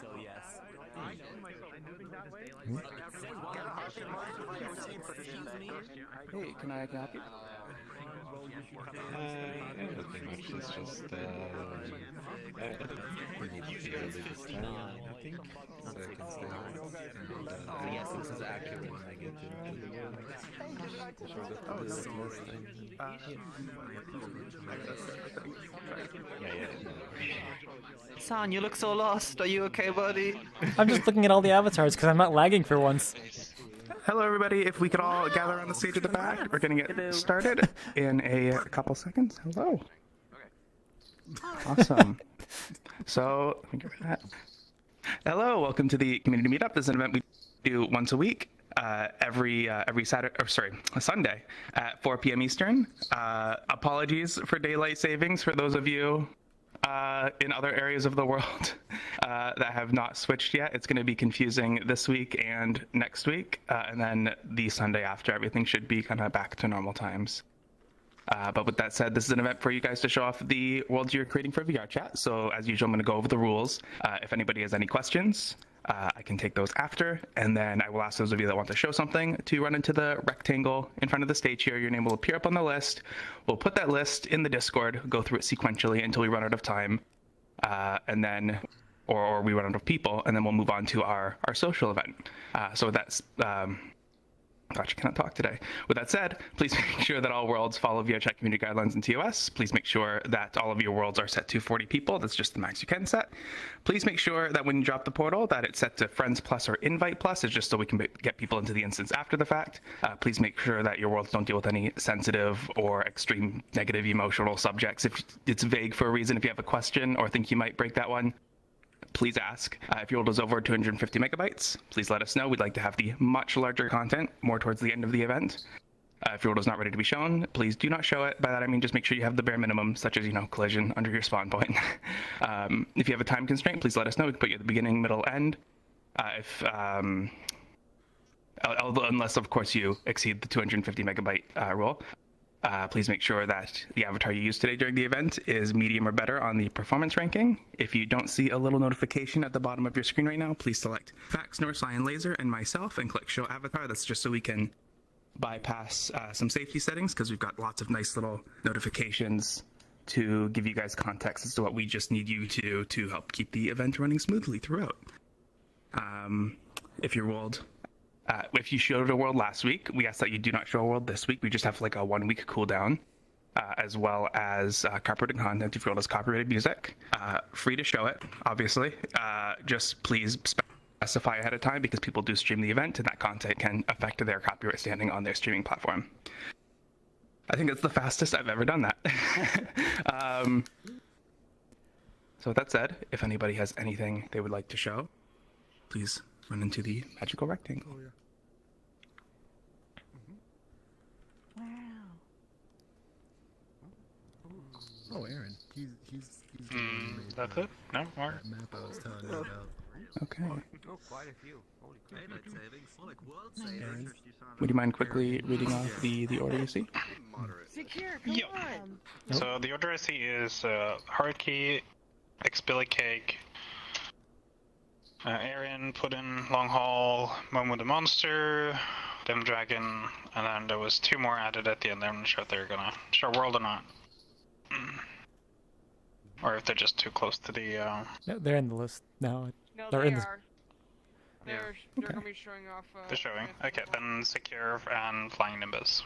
so yes. Hey, can I help you? Nothing much, it's just, we need to be ready this time, I think, so I can stay home. And, Yes, this is accurate. when I get into the world, I'm sure that we'll do it last time. Yeah. San, you look so lost. Are you okay, buddy? I'm just looking at all the avatars because I'm not lagging for once. Hello, everybody. If we could all gather around the stage at the back, we're going to get started in a couple seconds. Hello. Awesome. So, let me get rid of that. Hello, welcome to the community meetup. This is an event we do once a week, every Sunday at 4 p.m. Eastern. Apologies for daylight savings for those of you in other areas of the world that have not switched yet. It's going to be confusing this week and next week, and then the Sunday after, everything should be kind of back to normal times. But with that said, this is an event for you guys to show off the worlds you're creating for VRChat. So as usual, I'm going to go over the rules. If anybody has any questions, I can take those after, and then I will ask those of you that want to show something to run into the rectangle in front of the stage here. Your name will appear up on the list. We'll put that list in the Discord, go through it sequentially until we run out of time, and then, or we run out of people, and then we'll move on to our social event. So that's, gosh, I cannot talk today. With that said, please make sure that all worlds follow VRChat community guidelines and TOS. Please make sure that all of your worlds are set to 40 people. That's just the max you can set. Please make sure that when you drop the portal that it's set to Friends Plus or Invite Plus. It's just so we can get people into the instance after the fact. Please make sure that your worlds don't deal with any sensitive or extreme negative emotional subjects. If it's vague for a reason, if you have a question or think you might break that one, please ask. If your world is over 250 megabytes, please let us know. We'd like to have the much larger content more towards the end of the event. If your world is not ready to be shown, please do not show it. By that I mean just make sure you have the bare minimum, such as, collision under your spawn point. If you have a time constraint, please let us know. We can put you at the beginning, middle, end. Unless, of course, you exceed the 250 megabyte rule. Please make sure that the avatar you use today during the event is medium or better on the performance ranking. If you don't see a little notification at the bottom of your screen right now, please select Fax, North, Cyan, Laser, and myself and click Show Avatar. That's just so we can bypass some safety settings, because we've got lots of nice little notifications to give you guys context as to what we just need you to help keep the event running smoothly throughout. If your world... if you showed a world last week, we ask that you do not show a world this week. We just have like a 1 week cooldown, as well as copyrighted content if your world has copyrighted music. Free to show it, obviously. Just please specify ahead of time, because people do stream the event and that content can affect their copyright standing on their streaming platform. I think that's the fastest I've ever done that. So with that said, if anybody has anything they would like to show, please run into the magical rectangle. Oh, yeah. Wow. Oh, Aaron. He's That's it? No more? that map I was telling you about. Okay. Oh, quite a few. Holy crap. Aaron. Would you mind quickly reading off the order you see? Secure, come Yep. on. So the order I see is harcuri, Cake, Aaron, Puddin, Long Haul, MomoTheMonster, demdragon, and then there was 2 more added at the end. I'm not sure if they're gonna show world or not. Or if they're just too close to the No, they're in the list now. No, They're they in this- are. They're gonna be showing off. they're showing. Okay, then secure and flying nimbus.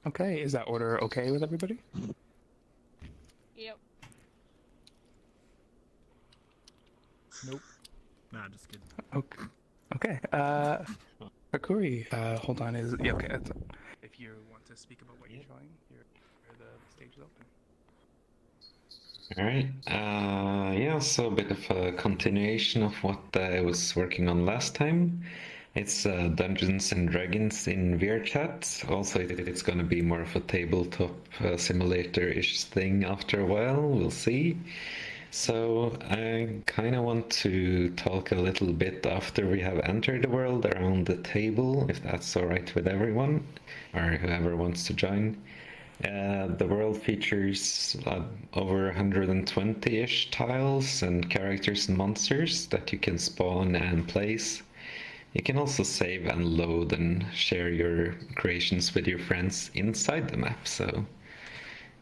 Okay, is that order okay with everybody? Yep. Nope. Nah, just kidding. Okay. Harcuri, hold on. Yeah, okay. If you want to speak about what you're showing, the stage is open. Alright, yeah, so a bit of a continuation of what I was working on last time. It's Dungeons and Dragons in VRChat. Also, it's gonna be more of a tabletop simulator-ish thing after a while, we'll see. So I kind of want to talk a little bit after we have entered the world around the table, if that's alright with everyone, or whoever wants to join. The world features over 120-ish tiles and characters and monsters that you can spawn and place. You can also save and load and share your creations with your friends inside the map. So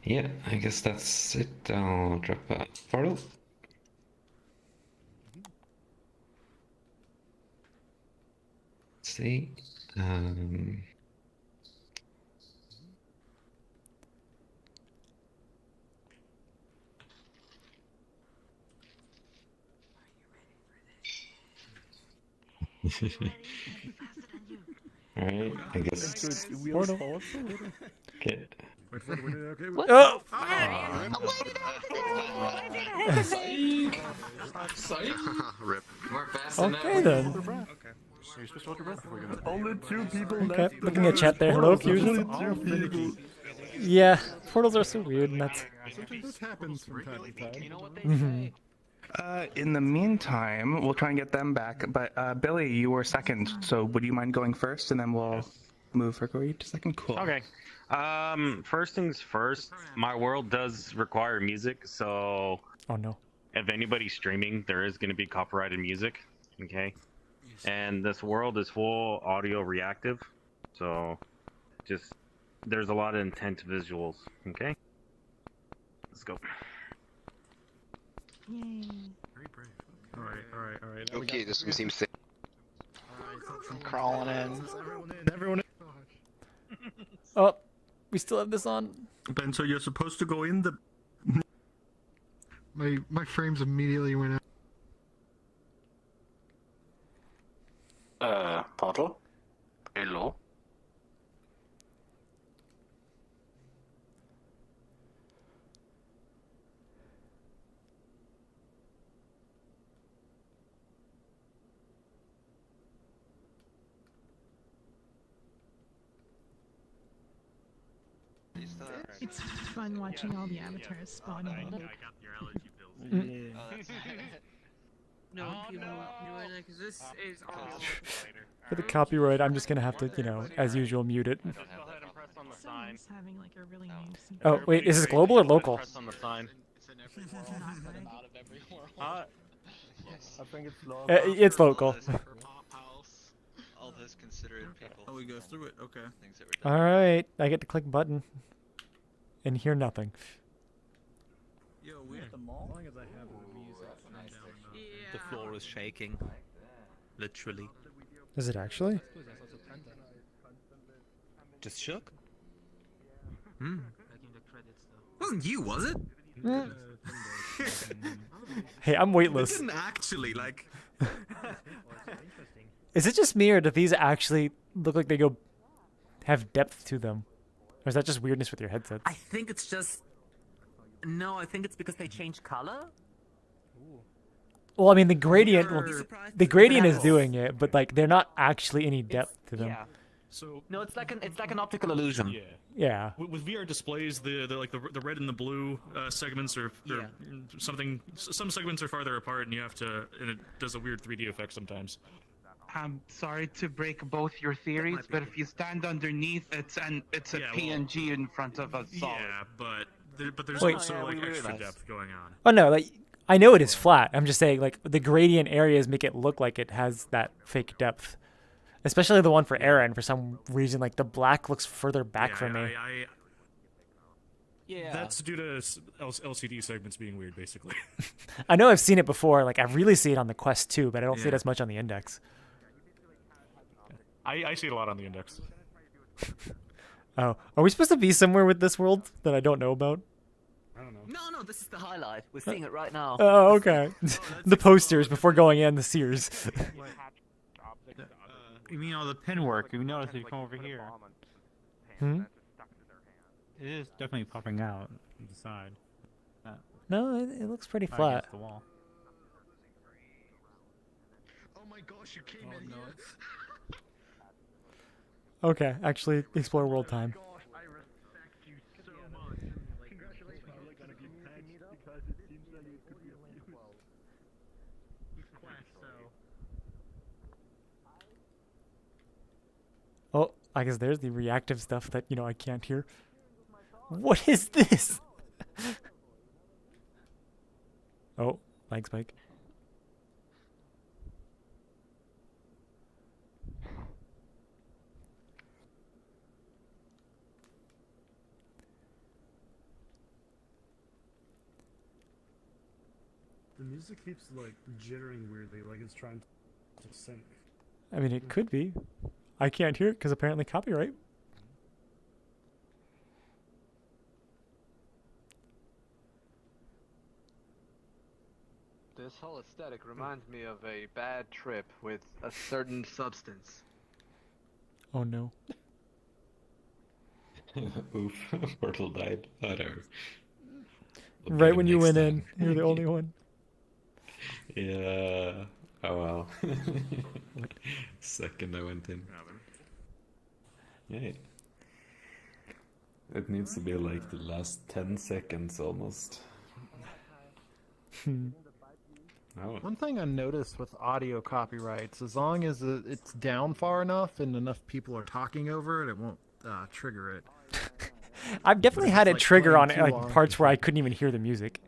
yeah, I guess that's it. I'll drop a portal. Let's see. Alright, I guess. Portal. Okay. Okay. Oh! Okay then. Only 2 people Okay, left. looking at chat there. Hello, Fusion. Yeah, portals are so weird, and that's. Sometimes this happens from time to time. In the meantime, we'll try and get them back. But Billy, you were second, so would you mind going first, and then we'll move Harcuri to second? Cool. Okay. First things first, my world does require music, so Oh no. if anybody's streaming, there is going to be copyrighted music, okay? And this world is full audio reactive, so just, there's a lot of intense visuals, okay? Let's go. Very brave. Alright. Okay, this one seems safe. I'm crawling in. Everyone in. Oh, we still have this on. Ben, so you're supposed to go in the... My frames immediately went out. Portal? Hello? It's fun watching all the avatars spawn in. No, you know what, because this is all. For the copyright, I'm just gonna have to, as usual, mute it. Someone's having like a really nice. Oh, wait, is this global or local? Press on the sign. I think it's low. It's local. All those considerate people. Oh, we go through it. Okay. Alright, I get to click button. And hear nothing. Yo, we have them all. As long as I have the music. The floor is shaking. Literally. Is it actually? Just shook? Wasn't you, was it? Hey, I'm It weightless. didn't actually, like... Is it just me, or do these actually look like they have depth to them? Or is that just weirdness with your headsets? I think it's just... No, I think it's because they changed color. Well, I mean, the gradient is Yeah. doing it, but like they're not actually any depth to them. Yeah. So No, it's like an optical illusion. yeah. Yeah. With VR displays, the red and the blue segments are something. Some segments are farther apart, and it does a weird 3D effect sometimes. I'm sorry to break both your theories, but if you stand underneath, it's a PNG in front of a solid. Yeah, but there's Wait. also like we extra realize. depth going on. Oh no, like I know it is flat. I'm just saying like the gradient areas make it look like it has that fake depth. Especially the one for Aaron, for some reason, like the black looks further back from me. Yeah. That's due to LCD segments being weird, basically. I know I've seen it before. Like I really see it on the Quest 2, but I don't see it as much on the Index. I see it a lot on the Index. Oh, are we supposed to be somewhere with this world that I don't know about? I don't know. No, this is the highlight. We're seeing it right now. Oh, okay. The posters before going in, the Sears. You mean all the pin work? You notice if you come over here. Hmm? It is definitely popping out on the side. No, it looks pretty Right flat. against the wall. Oh my gosh, you came in here. Okay, actually, explore world time. I respect you so much. Congratulations on gonna be pegged because it seems like it could be a quest, so. Oh, I guess there's the reactive stuff that, I can't hear. What is this? Oh, lag spike. The music keeps like jittering weirdly, like it's trying to sync. I mean, it could be. I can't hear it because apparently copyright. This whole aesthetic reminds me of a bad trip with a certain substance. Oh no. Oof, Portal died. Whatever. Right when you went in, you're the only one. Yeah. Oh well. Second I went in. Yeah. It needs to be like the last 10 seconds almost. Oh. One thing I noticed with audio copyrights, as long as it's down far enough and enough people are talking over it, it won't trigger it. I've definitely But had if it it's, like, trigger playing on too like long- parts where I couldn't even hear the music.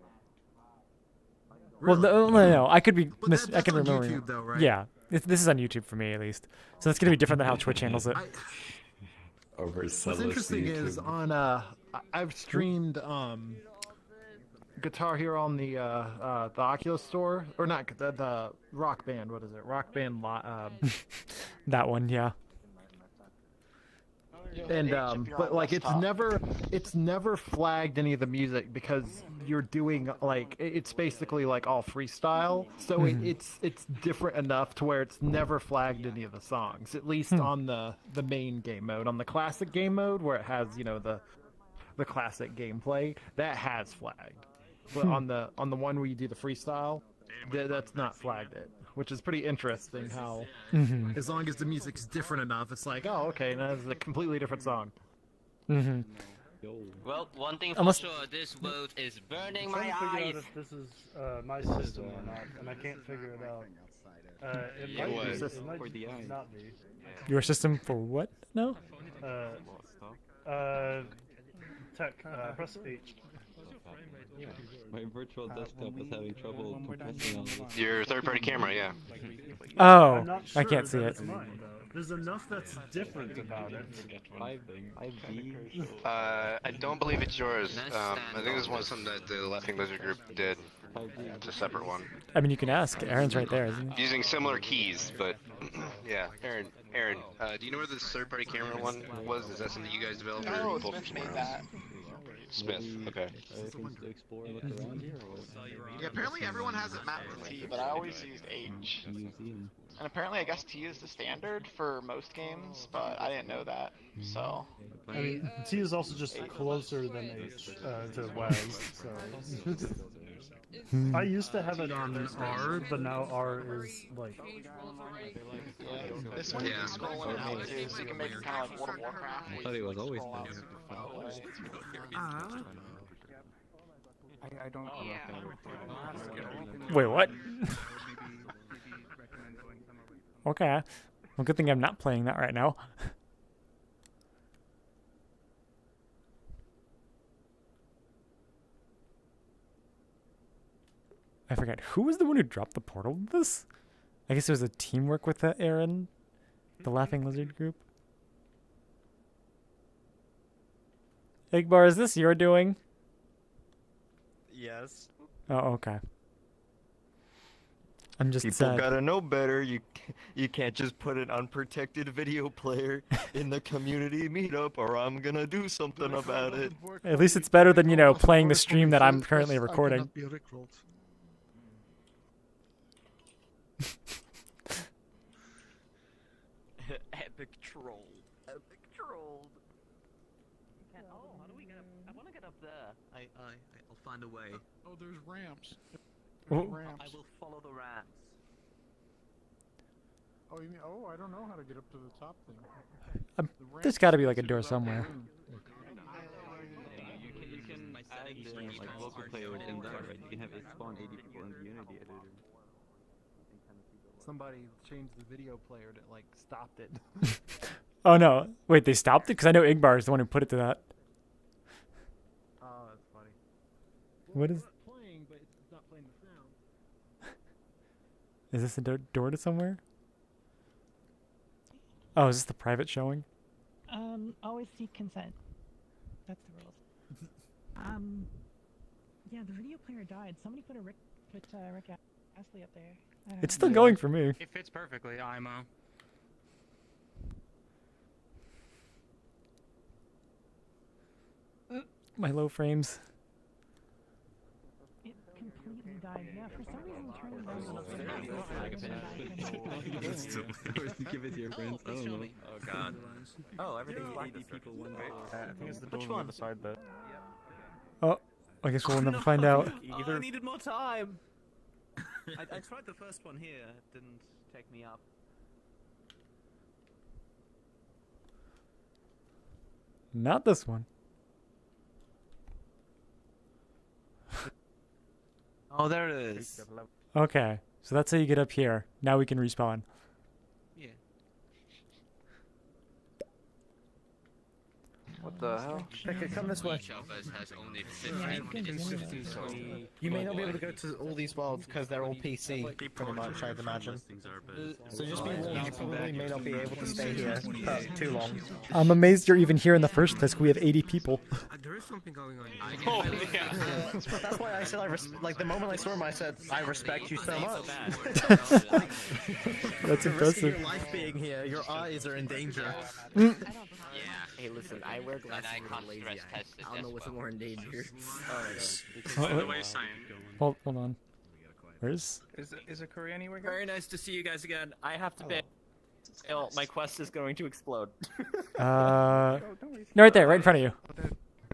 Really? Well, no, I could be. But I that's can on remember. YouTube though, right? Yeah, this is on YouTube for me at least, so that's gonna be different than how Twitch handles it. What's interesting is on I've streamed Guitar Hero on the Oculus store, or not the Rock Band. What is it? Rock Band. That one, yeah. And but like it's never flagged any of the music because you're doing like it's basically like all freestyle, so it's different enough to where it's never flagged any of the songs, at least on the main game mode. On the classic game mode where it has the classic gameplay, that has flagged, but on the one where you do the freestyle, that's not flagged it, which is pretty interesting how as long as the music's different enough, it's like, oh, okay, now it's a completely different song. Well, one thing for sure, this boat is burning my I'm trying to figure out eyes. if this is my system or not, and I can't figure it out. It might be, it might not be. Your system for what? No. Tech. Press H. My virtual desktop is having trouble compressing on Your third-party camera, yeah. Oh, I'm not I can't sure see that it. it's mine, though. There's enough that's different about it. I don't believe it's yours. I think this was something that the Laughing Lizard group did. It's a separate one. I mean, you can ask. Aaron's right there, isn't he? Using similar keys, but yeah. Aaron, do you know where this third-party camera one was? Is that something you guys developed? No, or pulled Smith from made somewhere else? that. Smith, okay. Yeah, apparently everyone has it mapped to T, but I always used H. And apparently I guess T is the standard for most games, but I didn't know that, so... I mean, T is also just closer than H to WAS, so... I used to have it on R, but now R is, like... This one you can scroll in and out too, so you can make it kind of like World of Warcraft. I thought it was always I don't. Wait, what? Okay. Well, good thing I'm not playing that right now. I forget. Who was the one who dropped the portal with this? I guess it was a teamwork with Aaron, the Laughing Lizard group. Igbar, is this your doing? Yes. Oh, okay. I'm just People sad. gotta know better. You can't just put an unprotected video player in the community meetup, or I'm gonna do something about it. At least it's better than, playing the stream that I'm currently recording. Epic troll. Epic troll. Oh, how do we get up? I want to get up there. I'll find a way. Oh, there's ramps. Oh. Ramps. I will follow the ramps. Oh, you mean? Oh, I don't know how to get up to the top thing. There's got to be like a door somewhere. You can add like local players in that, right? You can have it spawn 80 people in the Unity editor. Somebody changed the video player to like stopped it. Oh no! Wait, they stopped it because I know Igbar is the one who put it to that. What is? Playing, but it's not playing the sound. Is this a door to somewhere? Oh, is this the private showing? Always seek consent. That's the rules. Yeah, the video player died. Somebody put Rick Astley up there. I don't It's know. still going for me. It fits perfectly, IMO. My low frames. It completely died. Yeah, for some reason turning Give it to your friends. I don't know. Oh god. Oh, everything's black. 80 people one way. I think it's the door on the side that. Oh, I guess we'll never find out. Oh, I needed more time. I tried the first one here. It didn't take me up. Not this one. Oh, there it is. Okay, so that's how you get up here. Now we can respawn. Yeah. What the hell? Okay, come this way. Each of us has only Yeah, 15 minutes. So you may not be able to go to all these worlds because they're all PC, pretty much, I'd imagine. So just be warned, you probably may not be able to stay here for too long. I'm amazed you're even here in the first place. We have 80 people. There is something going on. Oh, yeah. That's why I said like the moment I saw him, I said I respect you so much. That's impressive. Your life being here, your eyes are in danger. Yeah. Hey, listen, I wear glasses And I for lazy. can't stress test it I don't know as what's well. more in danger. Hold on. Where's? Is a curry anywhere? Very nice to see you guys again. I have to bail. My quest is going to explode. No, right there, right in front of you.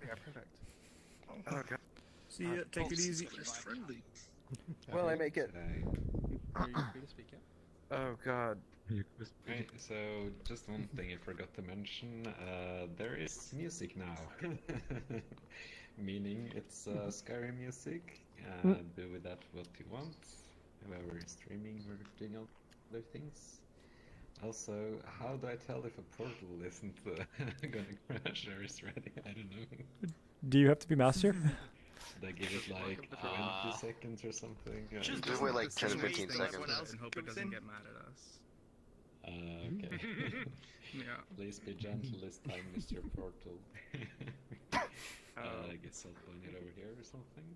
Yeah, perfect. Oh god. See ya. Take it easy. Will I make it? Oh god. Right, so just one thing I forgot to mention, there is music now. Meaning it's Skyrim music, do with that what you want, whoever is streaming or doing other things. Also, how do I tell if a portal isn't gonna crash or is ready? I don't know. Do you have to be master? Should I give it like 20 seconds or something? Just wait like 10 to 15 seconds. And hope it doesn't get mad at us. Okay. Yeah. Please be gentle this time, Mr. Portal. I guess I'll point it over here or something.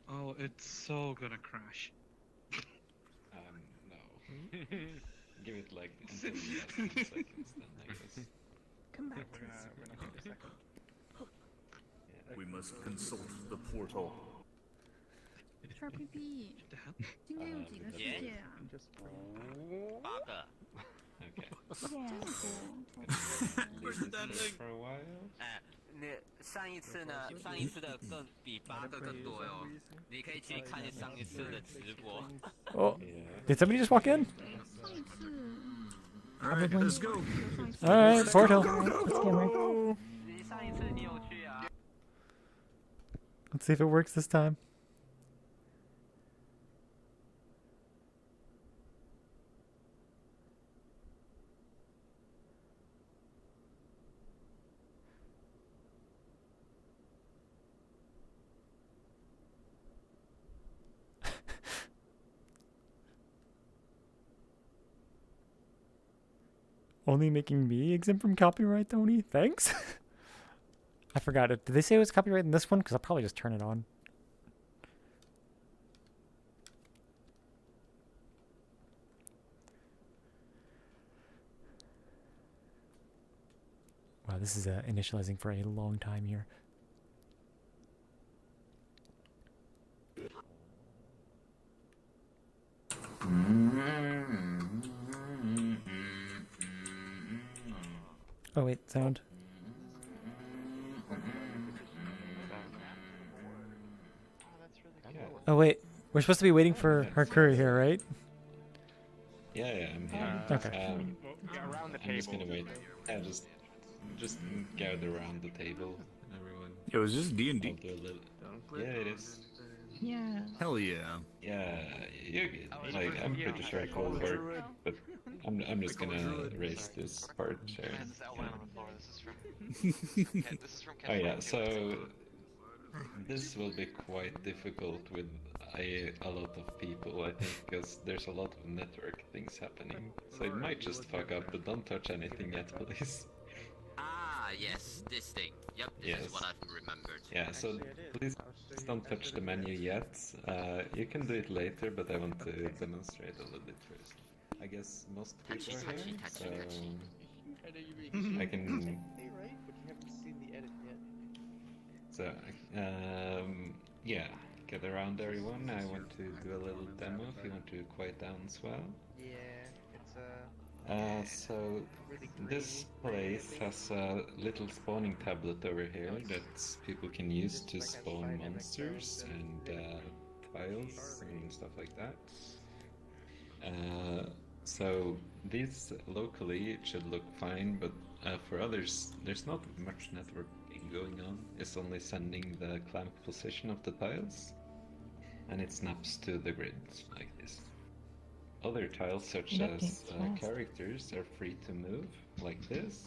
Oh, it's so gonna crash. No. Give it like until the last 10 seconds then, I guess. Come back to We're not gonna take a second. We must consult the portal. 圈 PP，今天有几个世界啊？ 8个。 Listen to this for a while. 上一次的更比8个更多哟，你可以去看上一次的直播。 Oh, did somebody just walk in? Alright, let's go. Alright, portal. Let's see if it works this time. Only making me exempt from copyright, Tony? Thanks? I forgot it. Did they say it was copyright in this one? Because I'll probably just turn it on. Wow, this is initializing for a long time here. Oh wait, sound. Oh wait, we're supposed to be waiting for harcuri here, right? Yeah, I'm here. Okay. I'm just gonna wait. Yeah, just gather around the table, everyone. Yo, is this D&D? Yeah, it is. Yeah. Hell yeah. Yeah, like I'm pretty sure I called her, but I'm just gonna erase this part. Sharon. Oh yeah, so this will be quite difficult with a lot of people, I think, because there's a lot of network things happening. So it might just fuck up, but don't touch anything yet, please. Ah, yes, this thing. Yep, this is what I've remembered. Yeah, so please don't touch the menu yet. You can do it later, but I want to demonstrate a little bit first. I guess most people are here, so I can... So, yeah, get around everyone. I want to do a little demo if you want to quiet down as well. So this place has a little spawning tablet over here that people can use to spawn monsters and tiles and stuff like that. So these locally it should look fine, but for others there's not much networking going on. It's only sending the clamp position of the tiles, and it snaps to the grid like this. Other tiles, such as characters, are free to move, like this.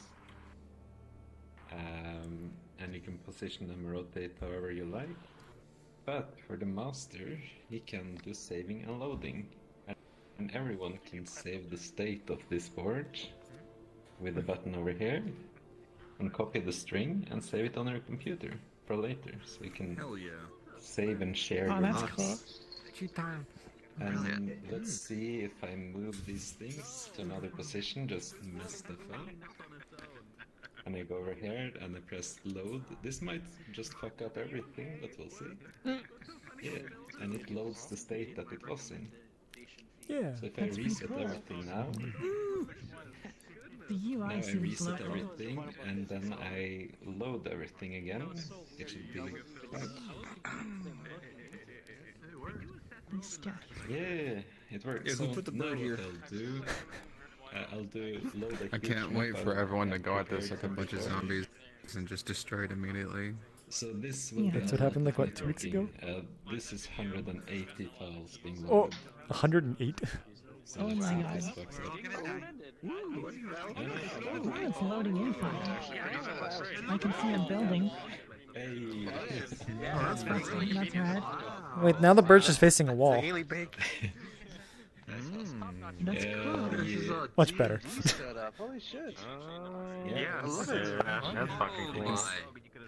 And you can position them, rotate however you like. But for the master, he can do saving and loading. And everyone can save the state of this board with a button over here, and copy the string and save it on your computer for later. So you can save and share your maps. And let's see if I move these things to another position, just mess stuff up. And I go over here and I press load. This might just fuck up everything, but we'll see. Yeah, and it loads the state that it was in. Yeah. So if I reset everything now, now I reset everything and then I load everything again, it should be fine. Yeah, it works. Yeah, so who put the bird here? I'll do load. I can't wait for everyone to go at this like a bunch of zombies and just destroy it immediately. So this will That's what happened like what, 2 weeks ago? This is 180 tiles being Oh, loaded. 108? So Oh let's my see if god. this fucks up. Oh, it's loading in fine. I can see a building. Hey. That's rad. Wait, now the bird's just facing a wall. That's cool. Much better. Holy shit. Yeah, I love it. That's fucking cool.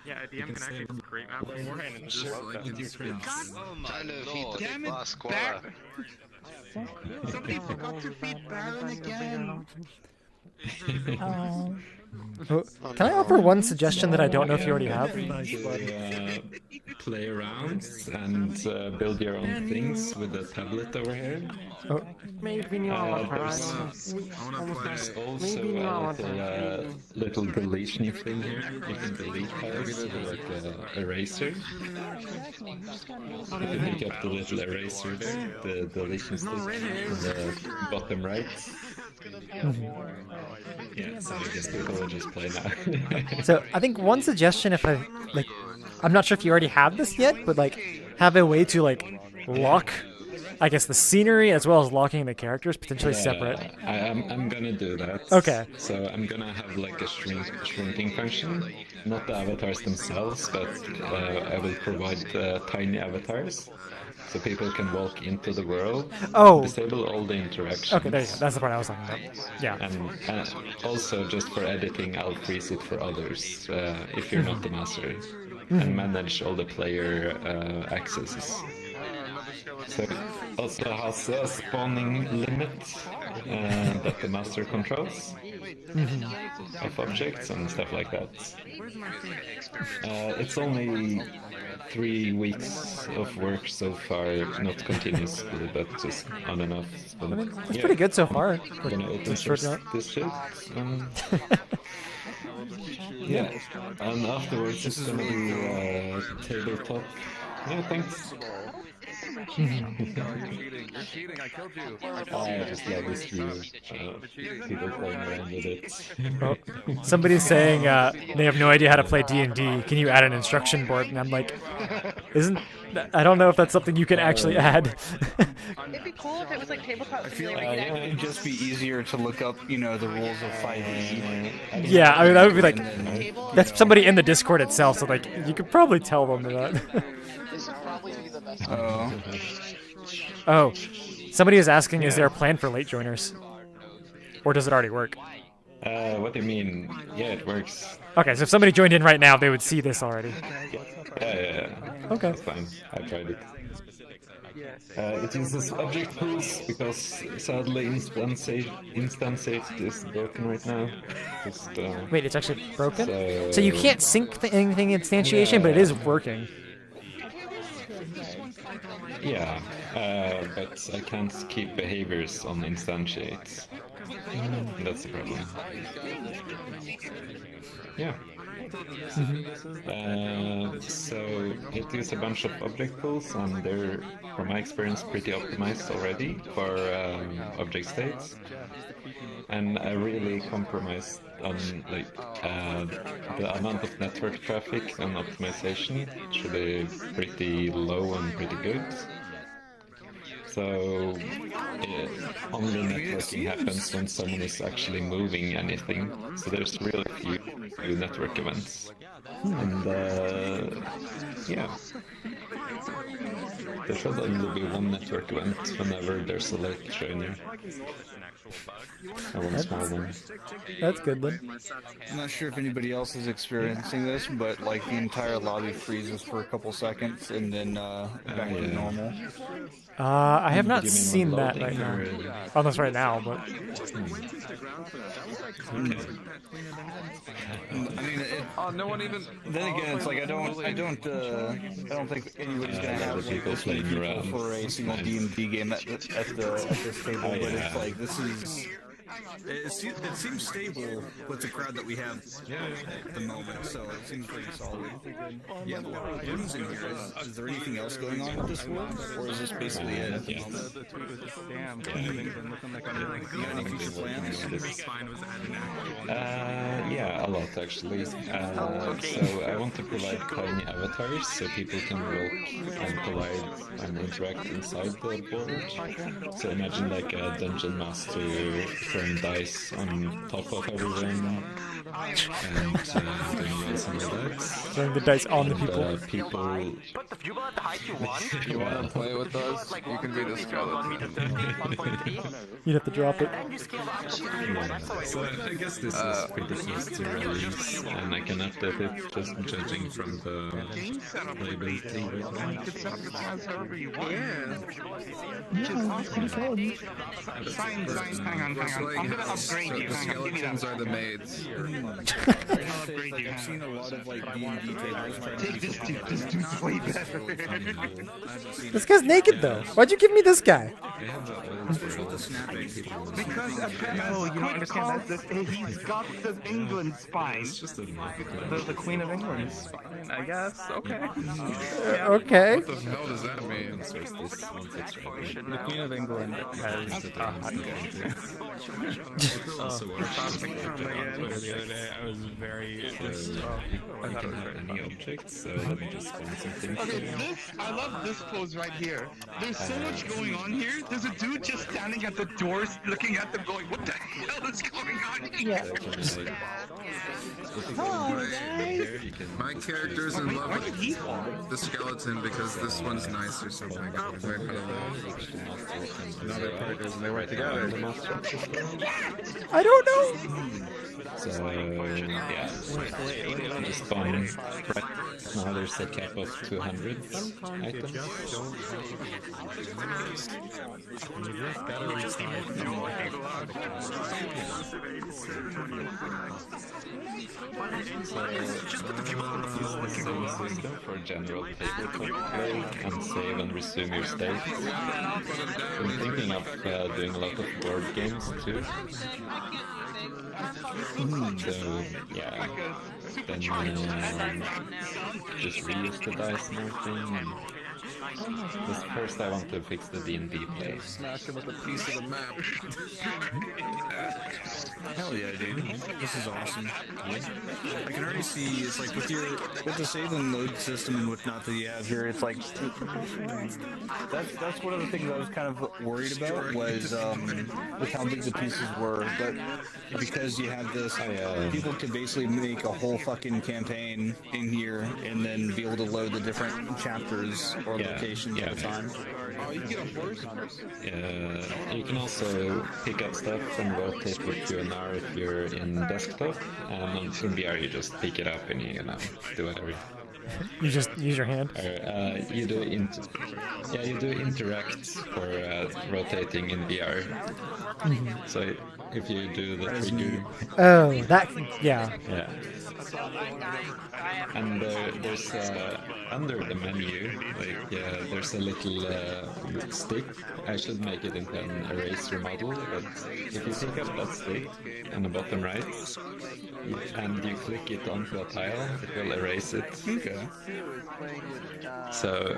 Yeah, a DM can actually create maps beforehand and just like Time to feed the Damn big it, boss Quora. Somebody forgot to feed Baron again. Oh. Oh, can I offer one suggestion that I don't know if you already have? Play around and build your own things with the tablet over here. Oh. There's also a little deletion thing here. You can delete files with like an eraser. If you pick up the little eraser there, the deletion stick in the bottom right. Yeah, so I guess people will just play now. So I think one suggestion, if I like, I'm not sure if you already have this yet, but like have a way to like lock, I guess, the scenery as well as locking the characters potentially separate. I'm gonna do that. Okay. So I'm gonna have like a shrinking function, not the avatars themselves, but I will provide tiny avatars. So people can walk into the world, disable all the interactions. Okay, there you go. That's the part I was talking about. Yeah. And also, just for editing, I'll freeze it for others, if you're not the master, and manage all the player accesses. So it also has a spawning limit that the master controls of objects and stuff like that. It's only 3 weeks of work so far, not continuously, but just on and off. So, I mean, it's pretty good so far. We're gonna open source this shit. Yeah, and afterwards it's gonna be tabletop. Yeah, thanks. You're cheating, I killed you. I just love this view. People playing around with it. Oh, somebody's saying they have no idea how to play D&D. Can you add an instruction board? And I'm like, I don't know if that's something you can actually add. It'd be cool if it was like tabletop I feel simulator. like it would just be easier to look up, the rules of 5e. Yeah, I mean that would be like that's somebody in the Discord itself, so like you could probably tell them that. This would probably be the best. Oh, somebody is asking, is there a plan for late joiners, or does it already work? What do you mean? Yeah, it works. Okay, so if somebody joined in right now, they would see this already. Yeah. Okay. That's fine. I tried it. It uses object pools because sadly instantiate is broken right now. Wait, it's actually broken? So you can't sync anything instantiation, but it is working. Yeah, but I can't keep behaviors on instantiates. That's the problem. Yeah. So it uses a bunch of object pools, and they're, from my experience, pretty optimized already for object states. And I really compromised on the amount of network traffic and optimization should be pretty low and pretty good. So only networking happens when someone is actually moving anything. So there's really few network events. And yeah, there should only be one network event whenever there's a late joiner. One small one. That's good then. I'm not sure if anybody else is experiencing this, but like the entire lobby freezes for a couple seconds and then back to normal. I have not seen that right now. Almost right now, but. I mean, no one even. Then again, it's like I don't think anybody's gonna have like this many people for a single D&D game at this table. But it's like this is. It seems stable with the crowd that we have at the moment, so it seems pretty solid. Yeah, but what is in here? Is there anything else going on with this world, or is this basically it? The tweet was just damn. Any future plans? Yeah, a lot actually. So I want to provide tiny avatars so people can walk and collide and interact inside the board. So imagine like a dungeon master throwing dice on top of everyone and doing some of that. Throwing the dice on the people. But if you want the height you want, you want to play with us, you can be the skeleton. You'd have to drop it. So I guess this is pretty close to release, and I can update it just judging from the playability. Hang on. I'm gonna upgrade you. The skeletons are the maids. I've seen a lot of like D&D tables. Take this dude. This dude's way better. This guy's naked though. Why'd you give me this guy? Because you don't understand that he's got the England spine. The Queen of England spine, I guess. Okay. Okay. What the hell does that mean? The Queen of England has a hot the other day, I was very. I thought it was very any objects, so let me just find something. Okay, I love this pose right here. There's so much going on here. There's a dude just standing at the doors looking at them going, what the hell is going on here? My character's in love with the skeleton because this one's nice or something. Another partners and they work together. I don't know. So yeah, just fun. Right now there's a cap of 200 items. System for general tabletop play and save and resume your state. I'm thinking of doing a lot of board games too. So yeah, then just reuse the dice and everything. And Just first I want to fix the D&D play. Smash him with a piece of the map. Hell yeah, dude. This is awesome. I can already see it's like with the save and load system and whatnot that you have here, it's like that's one of the things I was kind of worried about was with how big the pieces were, but because you have this, people can basically make a whole fucking campaign in here and then be able to load the different chapters or locations at a time. Oh, you can get a horse? You can also pick up stuff and rotate with QNR if you're in desktop, and in VR you just pick it up and you do whatever. You just use your hand? You do interact for rotating in VR. So if you do the 3D... Oh, that... yeah. Yeah. And there's under the menu, like there's a little stick. I should make it into an eraser model, but if you pick up that stick on the bottom right and you click it onto a tile, it will erase it. Okay. So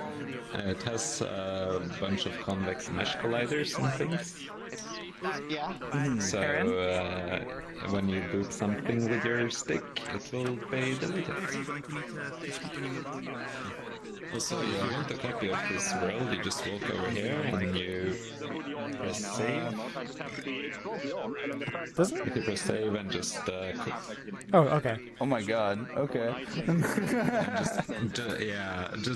it has a bunch of convex mesh colliders and things. Yeah. So when you do something with your stick, it will be deleted. Also, if you want a copy of this world, you just walk over here and you press save. Doesn't it? You can press save and just oh, okay. Oh my god. Okay.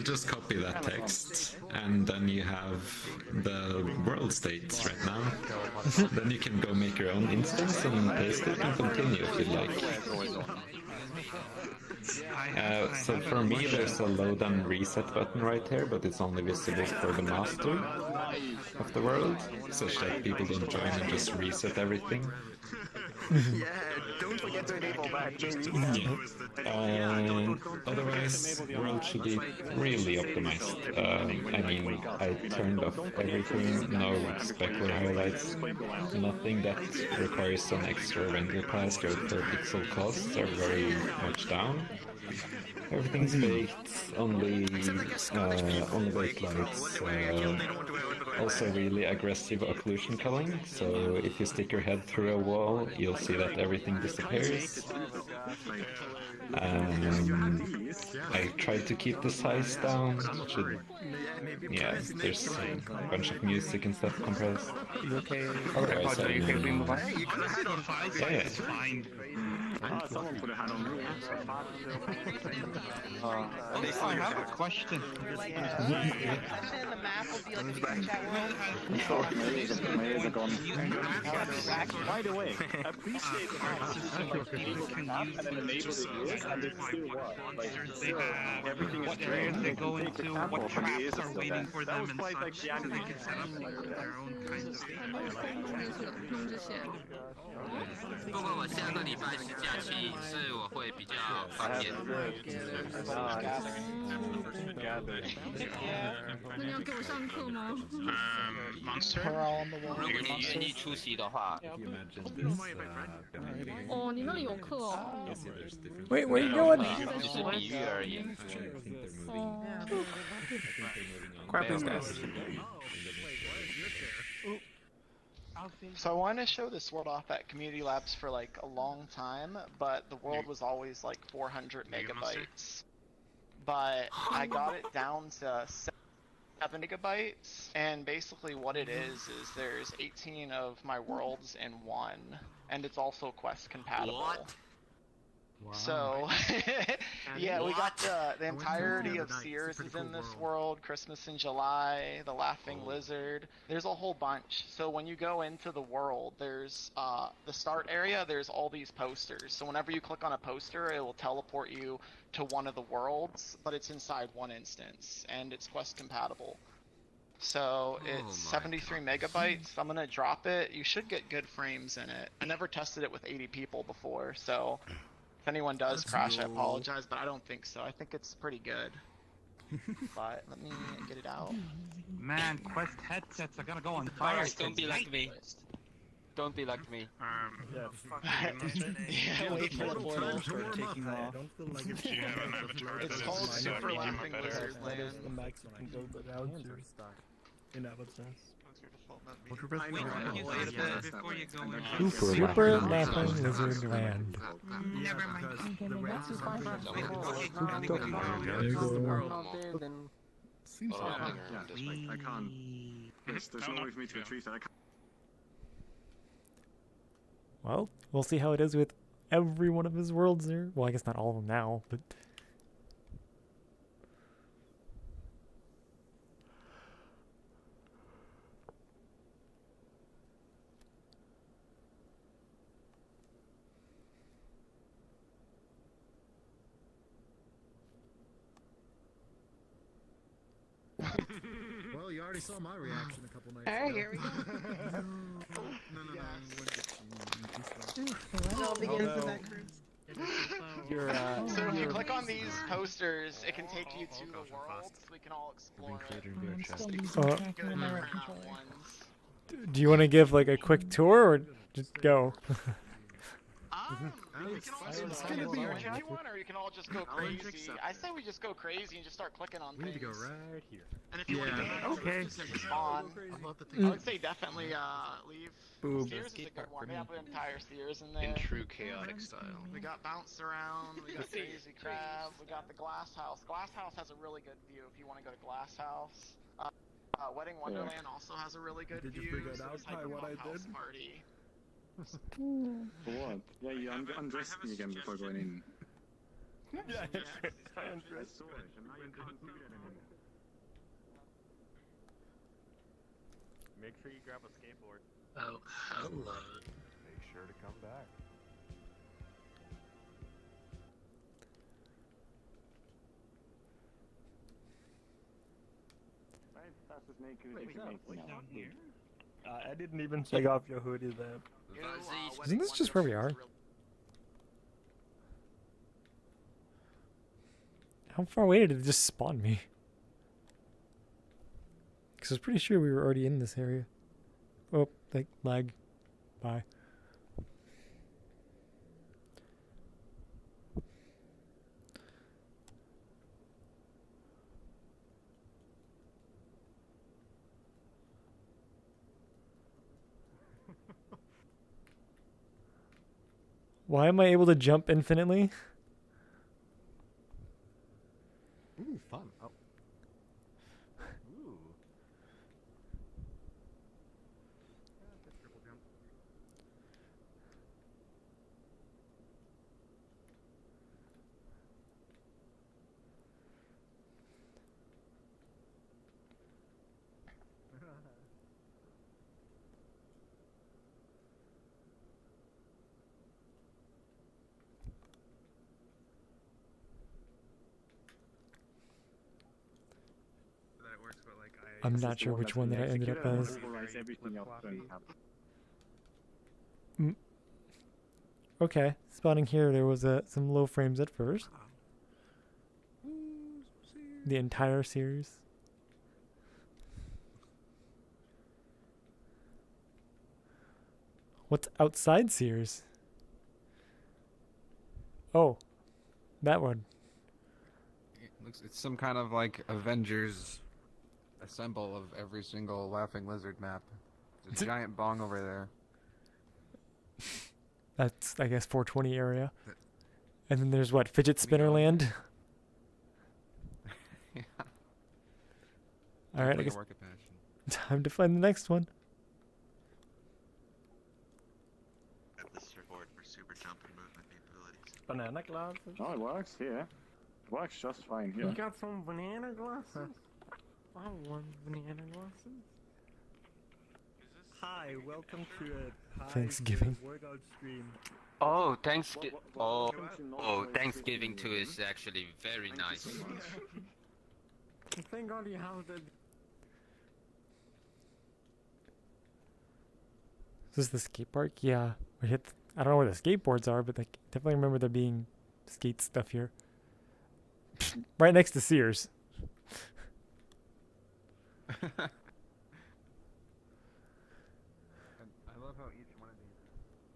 just copy that text, and then you have the world state right now. Then you can go make your own instance and paste it and continue if you like. So for me there's a load and reset button right here, but it's only visible for the master of the world, such that people don't join and just reset everything. Yeah, don't forget to enable that, baby. Otherwise, the world should be really optimized. I mean, I turned off everything, no specular highlights, nothing that requires an extra render class or per pixel costs are very much down. Everything's baked, only baked lights. Also really aggressive occlusion culling, so if you stick your head through a wall, you'll see that everything disappears. I tried to keep the size down. There's a bunch of music and stuff compressed. You okay? Otherwise, You think we move on? You could have had on 5, yeah. It's fine. Someone put a hat on me. I have a question. The map will be like the VRChat world. By the way, appreciate the fact that people can use and enable the views and it's still what? Like, everything is areas they go into, what traps are waiting for them, and such, so they can set up their own kind of state. 不过我下个礼拜是假期，所以我会比较方便。那你要给我上课吗？ Monster? 如果你愿意出席的话。哦，你那里有课哦。Wait, where are you going? 只是比喻而已。哦。 Quiet, please, guys. So I wanted to show this world off at Community Labs for like a long time, but the world was always like 400 megabytes. But I got it down to 7 megabytes, and basically what it is there's 18 of my worlds in one, and it's also quest compatible. What? Wow. So, yeah, we got the entirety of Sears is in this world, Christmas in July, the Laughing Lizard. There's a whole bunch. So when you go into the world, there's the start area, there's all these posters. So whenever you click on a poster, it will teleport you to one of the worlds, but it's inside one instance, and it's quest compatible. So it's 73 megabytes. I'm gonna drop it. You should get good frames in it. I never tested it with 80 people before, so if anyone does crash, I apologize, but I don't think so. I think it's pretty good. But let me get it out. Man, Quest headsets are gonna go on fire. Don't be like me. Don't be like me. Yeah. Yeah, wait for the portal. Start taking off. It's called Super Laughing Lizard That is Land. the max you can go down to. Inhabitants. Super Laughing Lizard Land. Never mind. Okay, then that's just fine. Seems like I can't. There's no way for me to retrieve that. I can't. Well, we'll see how it is with every one of his worlds there. Well, I guess not all of them now, but... Well, you already saw my reaction a couple nights Alright, ago. here we go. It all begins with that cruise. So if you click on these posters, it can take you to the world, so we can all explore it. Do you want to give like a quick tour or just go? You can all just kind of search if you want, or you can all just go crazy. I say we just go crazy and just start clicking on things. We need to go right here. And if you want to okay. spawn, I would say definitely leave. Boom. Sears is a good one. We have the entire Sears in there. In true chaotic style. We got Bounce Around, we got Crazy Crab, we got the Glass House. Glass House has a really good view if you want to go to Glass House. Wedding Wonderland also has a really good Did you view. figure it so out, it's like Ty, a what I house did? Party. For what? Yeah, you undressed me again before going in. Yeah, I undressed. I saw it, and now you can't do that anymore. Make sure you grab a skateboard. Oh, hello. Make sure to come back. I didn't even take off your hoodie there. Isn't this just where we are? How far away did it just spawn me? Because I was pretty sure we were already in this area. Oh, like lag. Bye. Why am I able to jump infinitely? Ooh, fun. Oh. Ooh. I'm not sure which one that I ended up as. Okay, spawning here, there was some low frames at first. The entire series. What's outside Sears? Oh, that one. It's some kind of like Avengers assemble of every single Laughing Lizard map. There's a giant bong over there. That's, I guess, 420 area. And then there's what, Fidget Spinner Land? Yeah. Alright, I guess Work of passion. time to find the next one. This reward for super jump and movement abilities. Banana glasses? Oh, it works here. It works just fine here. You got some banana glasses? I want banana glasses. Hi, welcome to a Thanksgiving. workout stream. Oh, Thanksgiving too is actually very nice. Thank God you have the... Is this the skate park? Yeah. We hit. I don't know where the skateboards are, but I definitely remember there being skate stuff here. Right next to Sears. I love love how each one of these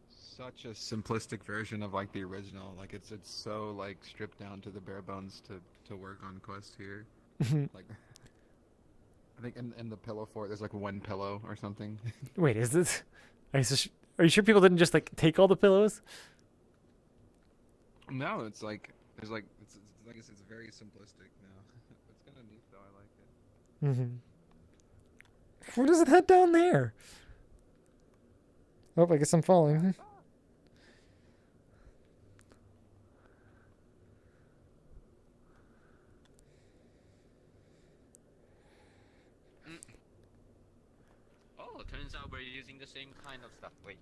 is such a simplistic version of like the original. Like it's so like stripped down to the bare bones to work on Quest here. Like I think in the pillow fort there's like one pillow or something. Wait, is this? Are you sure people didn't just like take all the pillows? No, it's like there's like it's like I said, it's very simplistic now. It's kind of neat though. I like it. What is that down there? Oh, I guess I'm falling. Oh, turns out we're using the same kind of stuff. Wait.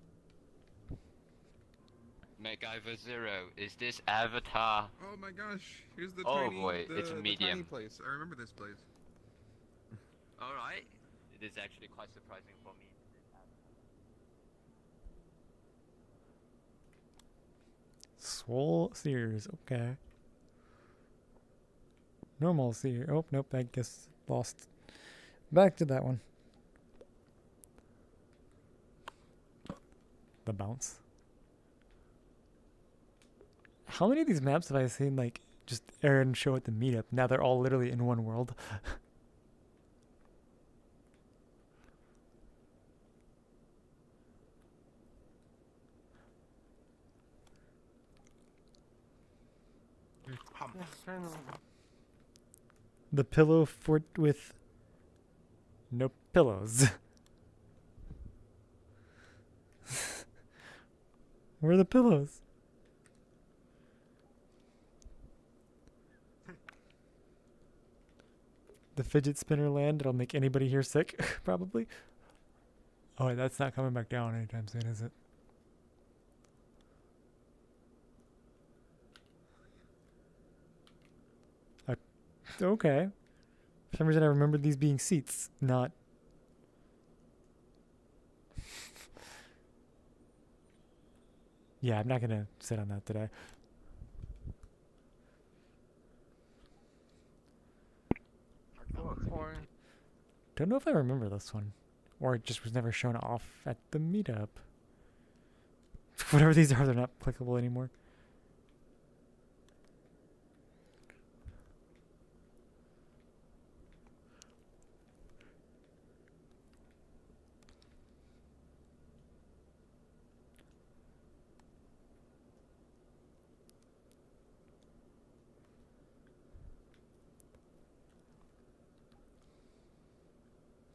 MacGyver Zero, is this Avatar? Oh my gosh, here's the Oh tiny, boy, the, it's the medium. tiny place. I remember this place. Alright. It is actually quite surprising for me. Swole Sears, okay. Normal Sears. Oh, nope, I guess lost. Back to that one. The bounce. How many of these maps have I seen, like, just Aaron show at the meetup? Now they're all literally in one world. The pillow fort with no pillows. Where are the pillows? The fidget spinner land, it'll make anybody here sick, probably. Oh, that's not coming back down anytime soon, is it? Okay. For some reason I remembered these being seats, not... Yeah, I'm not gonna sit on that today. Don't know if I remember this one. Or it just was never shown off at the meetup. Whatever these are, they're not clickable anymore.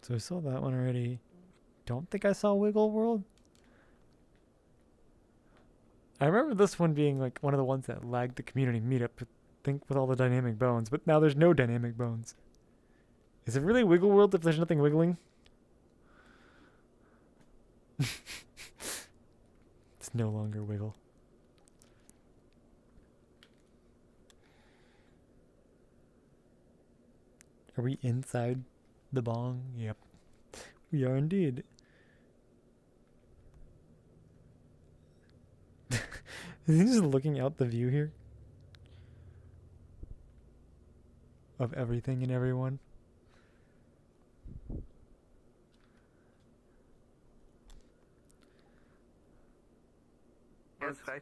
So I saw that one already. Don't think I saw Wiggle World. I remember this one being like one of the ones that lagged the community meetup, I think with all the dynamic bones, but now there's no dynamic bones. Is it really Wiggle World if there's nothing wiggling? It's no longer Wiggle. Are we inside the bong? Yep. We are indeed. Is he just looking out the view here? Of everything and everyone? That's right.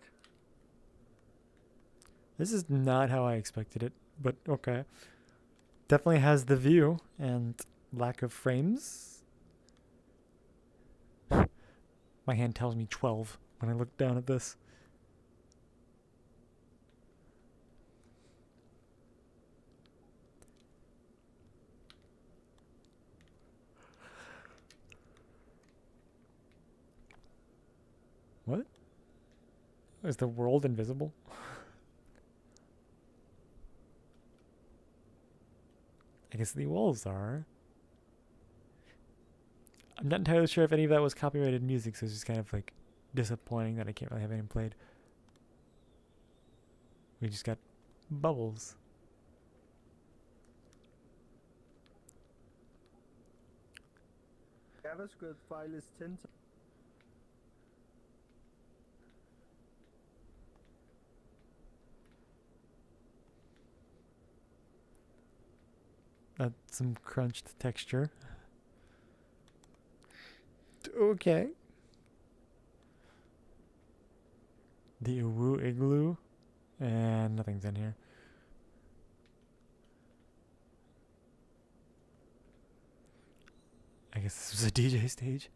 This is not how I expected it, but okay. Definitely has the view and lack of frames. My hand tells me 12 when I look down at this. What? Is the world invisible? I guess the walls are. I'm not entirely sure if any of that was copyrighted music, so it's just kind of like disappointing that I can't really have anything played. We just got bubbles. JavaScript file is 10 times. That's some crunched texture. Okay. The Uwu Igloo. And nothing's in here. I guess this was a DJ stage.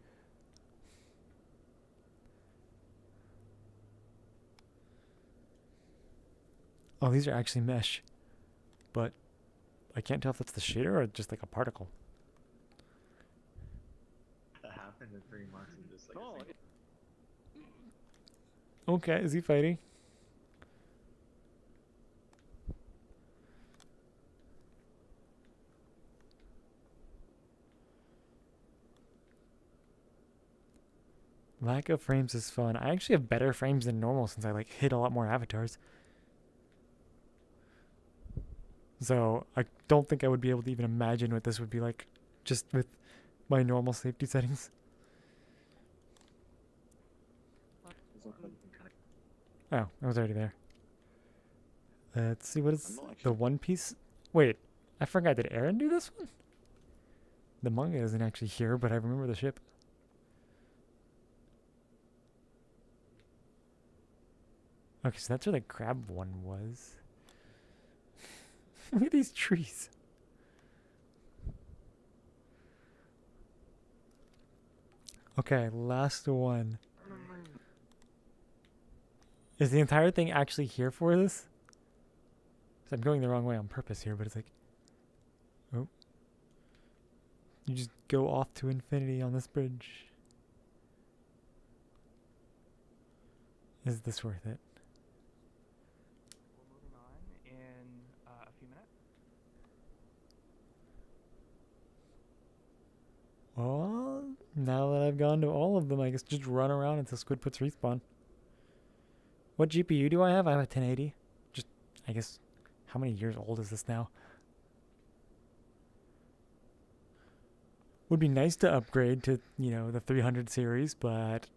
Oh, these are actually mesh. But I can't tell if that's the shader or just like a particle. That happened in 3 months and just like. Okay, is he fighting? Lack of frames is fun. I actually have better frames than normal since I like hit a lot more avatars. So I don't think I would be able to even imagine what this would be like just with my normal safety settings. Oh, I was already there. Let's see, what is the One Piece? Wait, I forgot, did Aaron do this one? The manga isn't actually here, but I remember the ship. Okay, so that's where the crab one was. Look at these trees. Okay, last one. Is the entire thing actually here for this? 'Cause I'm going the wrong way on purpose here, but it's like... Oh. You just go off to infinity on this bridge. Is this worth it? We're moving on in a few minutes. Well, now that I've gone to all of them, I guess just run around until Squid puts respawn. What GPU do I have? I have a 1080. Just, I guess, how many years old is this now? Would be nice to upgrade to, you know, the 300 series, but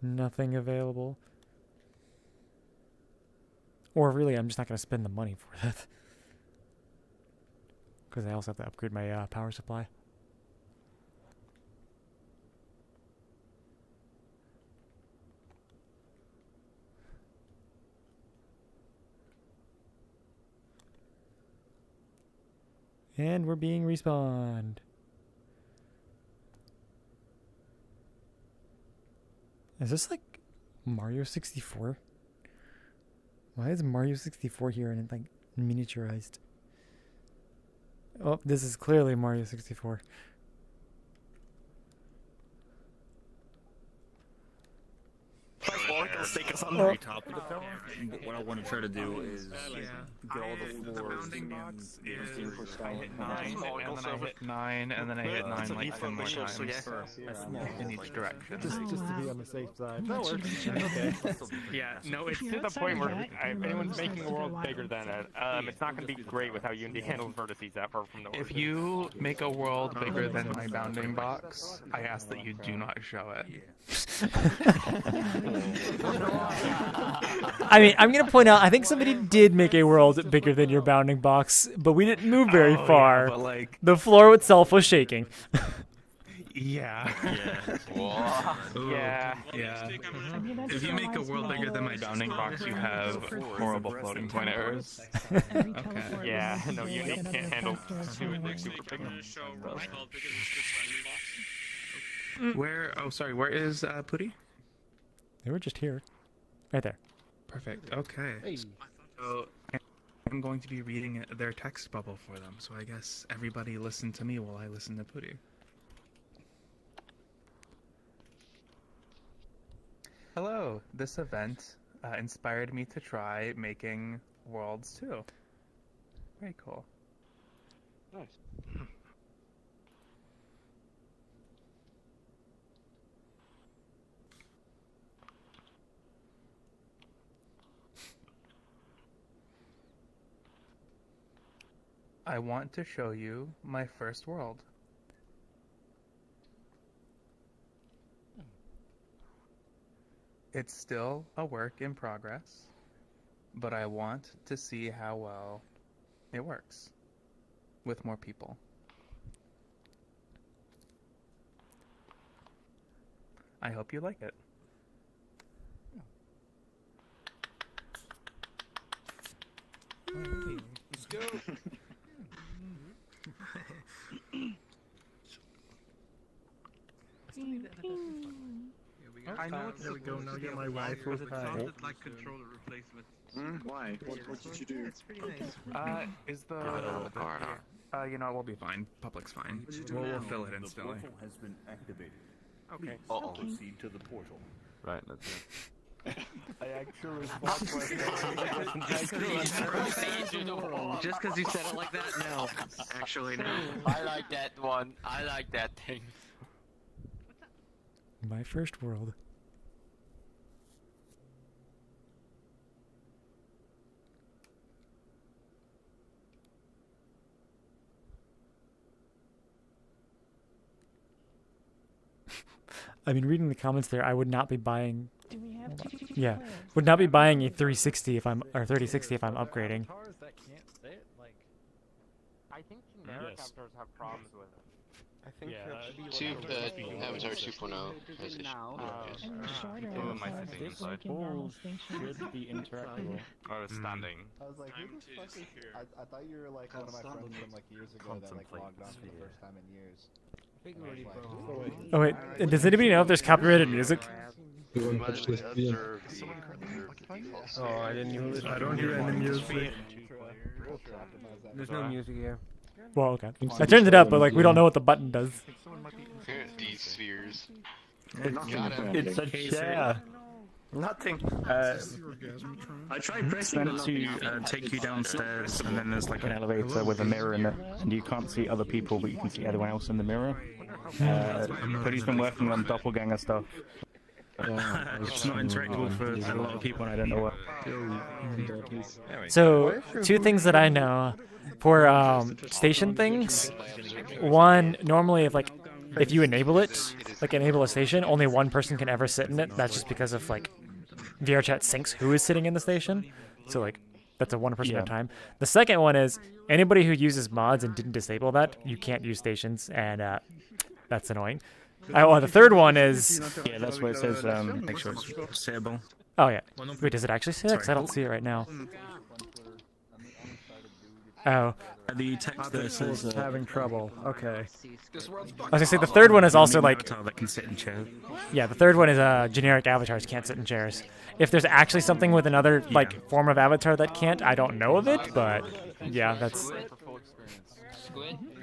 nothing available. Or really, I'm just not going to spend the money for that. Because I also have to upgrade my power supply. And we're being respawned. Is this like Mario 64? Why is Mario 64 here and it's like miniaturized? Oh, this is clearly Mario 64. Take us on the very top of the tower. But what I want to try to do is get all the floors. I hit 9, and then I hit 9, and then I hit 9 like 10 more times in each direction. Just to be on the safe side. That works. Okay. Yeah, no, it's to the point where if anyone's making a world bigger than it, it's not going to be great with how Unity handles vertices that far from the world. If you make a world bigger than my bounding box, I ask that you do not show it. I mean, I'm going to point out, I think somebody did make a world bigger than your bounding box, but we didn't move very far. Yeah, but like... The floor itself was shaking. Yeah. Yeah. Yeah. If you make a world bigger than my bounding box, you have horrible floating point errors. Okay. Yeah, no, Unity can't handle super big. Where? Oh, sorry. Where is Puddi? They were just here. Right there. Perfect. Okay. So I'm going to be reading their text bubble for them. So I guess everybody listen to me while I listen to Puddi. Hello. This event inspired me to try making worlds too. Very cool. Nice. I want to show you my first world. It's still a work in progress, but I want to see how well it works with more people. I hope you like it. go. I know it's there we go. Now get my Because rifle. it sounded like controller replacement. Why? What did you do? It's pretty nice. Is the you know, we'll be fine. Public's fine. We'll fill it instantly. The portal has been activated. Okay. Uh-oh. Proceed to the portal. Right, let's go. I actually fought Just because you said it like that? No. Actually, no. I like that one. I like that thing. My first world. I mean, reading the comments there, I would not be buying. Do we have two Yeah, players? would not be buying a 360 if I'm or 3060 if I'm upgrading. That can't sit, like. I think generic avatars have problems with it. I think Avatar 2.0 has issues. Who am I sitting inside? Should be interactable. I was standing. I was like, who the fuck is here? I thought you were like one of my friends from like years ago that like logged on for the first time in years. Oh wait, does anybody know if there's copyrighted music? Oh, I didn't use. I don't hear any music. There's no music here. Well, okay. I turned it up, but like we don't know what the button does. These spheres. It's a chair. Nothing. I tried pressing Meant to take you downstairs, and then there's like an elevator with a mirror in it, and you can't see other people, but you can see everyone else in the mirror. Puddi's been working on doppelganger stuff. It's not interactable for a lot of people, and I don't know what. So, two things that I know for station things. One, normally if you enable it, like enable a station, only one person can ever sit in it. That's just because of like VRChat syncs who is sitting in the station. So like that's a one person at a time. The second one is anybody who uses mods and didn't disable that, you can't use stations, and that's annoying. The third one is that's where it says make sure it's disable. Oh yeah. Wait, does it actually say that? 'Cause I don't see it right now. Oh. The text there says having trouble. Okay. I was gonna say the third one is also like that can sit in chairs. Yeah, the third one is generic avatars can't sit in chairs. If there's actually something with another like form of avatar that can't, I don't know of it, but yeah, that's.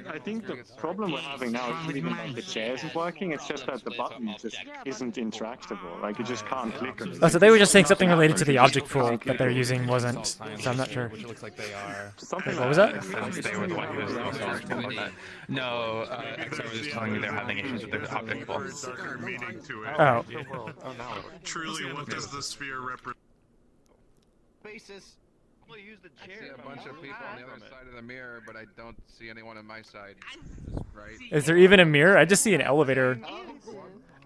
I think the problem we're having now is even like the chairs is working, it's just that the button just isn't interactable. Like you just can't click on it. Oh, so they were just saying something related to the object pool that they're using wasn't, so I'm not sure. Which looks like they are. What was that? No, XR was just telling me they're having issues with their object pool. Oh. Truly, what does the sphere represent? Basis. I see a bunch of people on the other side of the mirror, but I don't see anyone on my side. Right? Is there even a mirror? I just see an elevator.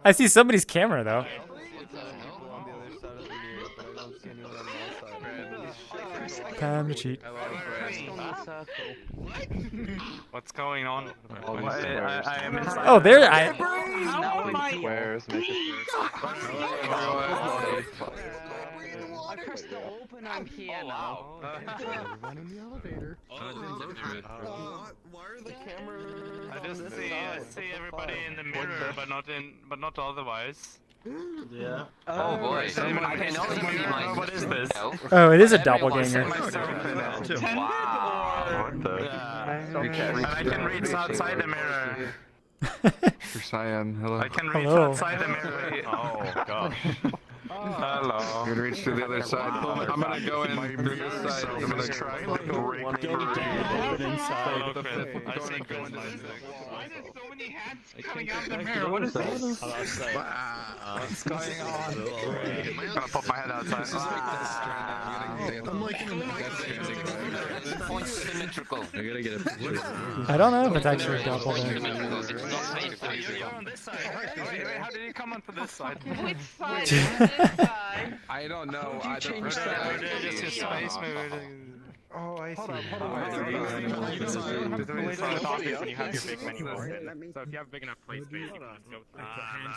I see somebody's camera though. Time to cheat. What's going on? I am inside. Oh, there Squares, make it I pressed the open on piano. Everyone in the elevator. Why are the cameras? I just see everybody in the mirror, but not otherwise. Yeah. Oh boy. I can only see myself. What is this? Oh, it is a doppelganger. Wow. What the? And I can reach outside the mirror. For Cyan, hello. I can reach Hello. outside the mirror. Oh gosh. Hello. You can reach to the other side. I'm gonna go in through this side. I'm gonna try to break through. Why there's so many hands coming out the mirror? What is this? What's going on? I'm gonna pop my head outside. I'm like in Point symmetrical. I gotta get it. I don't know if it's actually a doppelganger. You're on this side. Wait, how did you come onto this side? Which side is this side? I don't know. I don't Just your space move. Oh, I see. There's a way to the office and you have your big menu open. So if you have big enough play space, you can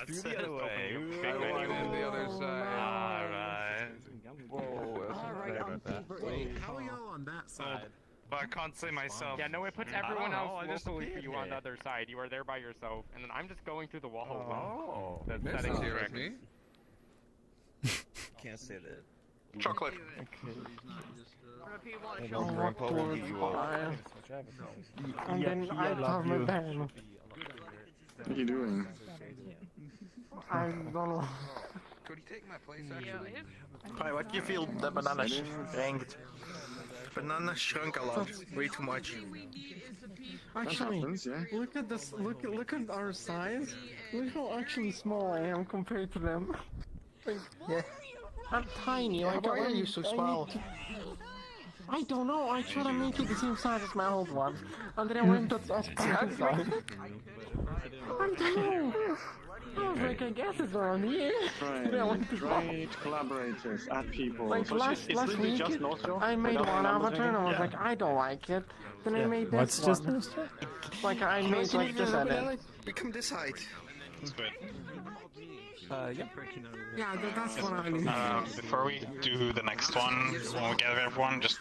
just go through the other way. I wanted the other side. Alright. Whoa. Alright, Sorry about that. Wait, how are y'all on that side? But I can't say myself. Yeah, no, it puts everyone else locally for you on the other side. You are there by yourself, and then I'm just going through the wall. That's setting correct. Can't say that. Chocolate. Grandpa will give you a... And then I love you. What are you doing? I don't know. Could he take my place actually? Hi, what do you feel the banana shrank? Banana shrunk a lot. Way too much. Actually, happens, yeah. look at this. Look at our size. Look how actually small I am compared to them. Like, yeah. I'm tiny. Like, why are you so small? I don't know. I try to make it the same size as my old one, and then I went to size. I don't know. I was like, I guess it's around here. Try collaborators, add people. Like last week, I made one avatar and I was like, I don't like it. Then I made this one. Like I made like this edit. Become this height. That's good. Yeah, that's what I mean. Before we do the next one, when we gather everyone, just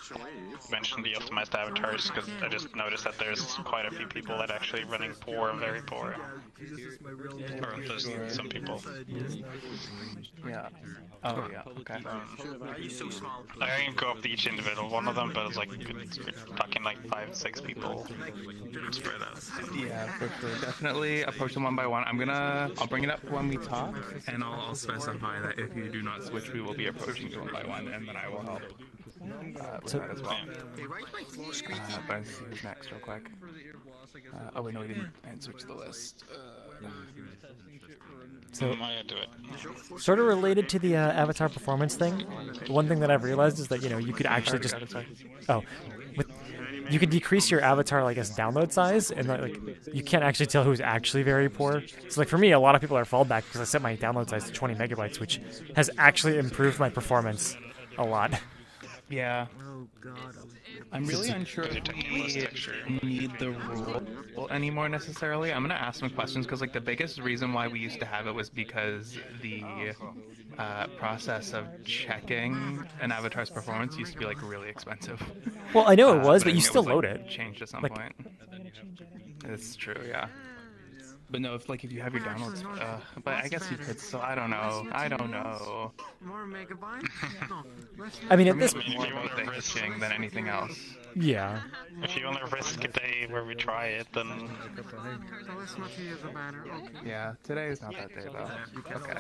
mention the optimized avatars, because I just noticed that there's quite a few people that actually running poor, very poor. Or just some people. Yeah. Oh, yeah, okay. I can go up to each individual one of them, but it's like, we're talking like 5, 6 people spread out. Yeah, for sure. Definitely approach them one by one. I'll bring it up when we talk, and I'll specify that if you do not switch, we will be approaching you one by one, and then I will help with that as well. But let's see who's next real quick. Oh wait, no, we didn't switch the list. So, I do it. sort of related to the avatar performance thing, one thing that I've realized is that, you could actually just... Oh. You can decrease your avatar, I guess, download size, and like you can't actually tell who's actually very poor. So like for me, a lot of people are fallback because I set my download size to 20 megabytes, which has actually improved my performance a lot. Yeah. I'm really unsure if we need the rule anymore necessarily. I'm gonna ask some questions because like the biggest reason why we used to have it was because the process of checking an avatar's performance used to be like really expensive. Well, I know it was, but you still load it. Changed at some point. It's true, yeah. But no, if you have your downloads, but I guess you could still. I don't know. More megabytes? No. I mean, at this point, if you want to risk than anything else. Yeah. If you want to risk a day where we try it, then. The less materials the better. Okay. Yeah, today is not that day though. Okay.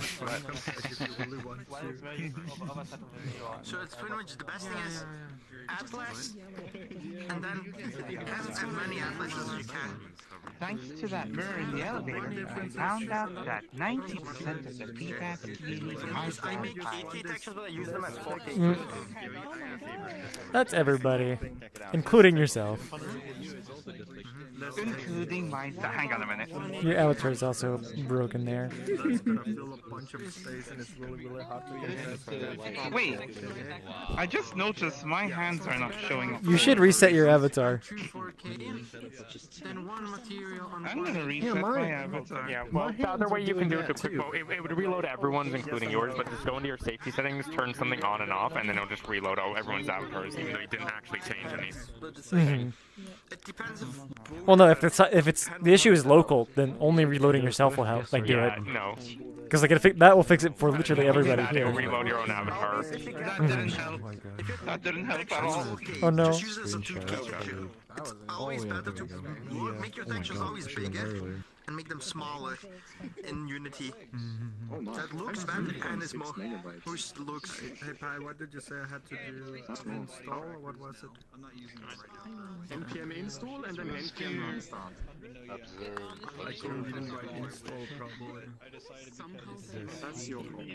So it's pretty much the best thing is add less, and then have as many atlas as you can. Thanks to that mirror in the elevator, I found out that 90% of the feedback community I make KT textures, but I use them as 4K. That's everybody, including yourself. Including my... Hang on a minute. Your avatar is also broken there. Wait, I just noticed my hands are not showing up. You should reset your avatar. I'm gonna reset my avatar. Yeah, well, the other way you can do it to quick vote, it would reload everyone's, including yours, but just go into your safety settings, turn something on and off, and then it'll just reload everyone's avatars, even though you didn't actually change any. It depends if... Well, no, if it's the issue is local, then only reloading yourself will help. Like do it. No. Because like that will fix it for literally everybody It'll here. reload your own avatar. That didn't help at all. Oh no. Just use it as a 2K. It's always better to make your textures always bigger and make them smaller in Unity. That looks better and is more pushed looks. Hey Pi, what did you say I had to do? Install or what was it? I'm not using it right now. npm install and then npm restart. I couldn't even write install probably. That's your fault.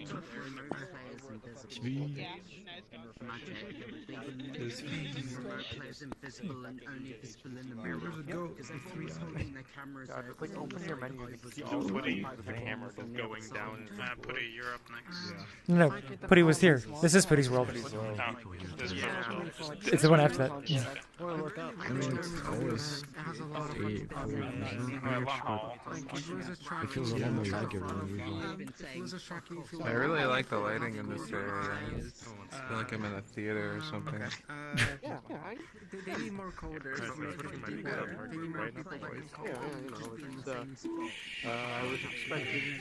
Like open your menu and see Puddi with the camera just going down. Puddi, you're up next. No, Puddi was here. This is Puddi's world. It's the one after that. Yeah. I mean, it's always it feels a lot more like it. I really like the lighting in this area. I feel like I'm in a theater or something. Yeah, they need more coders. They need more people that can code. I was expecting.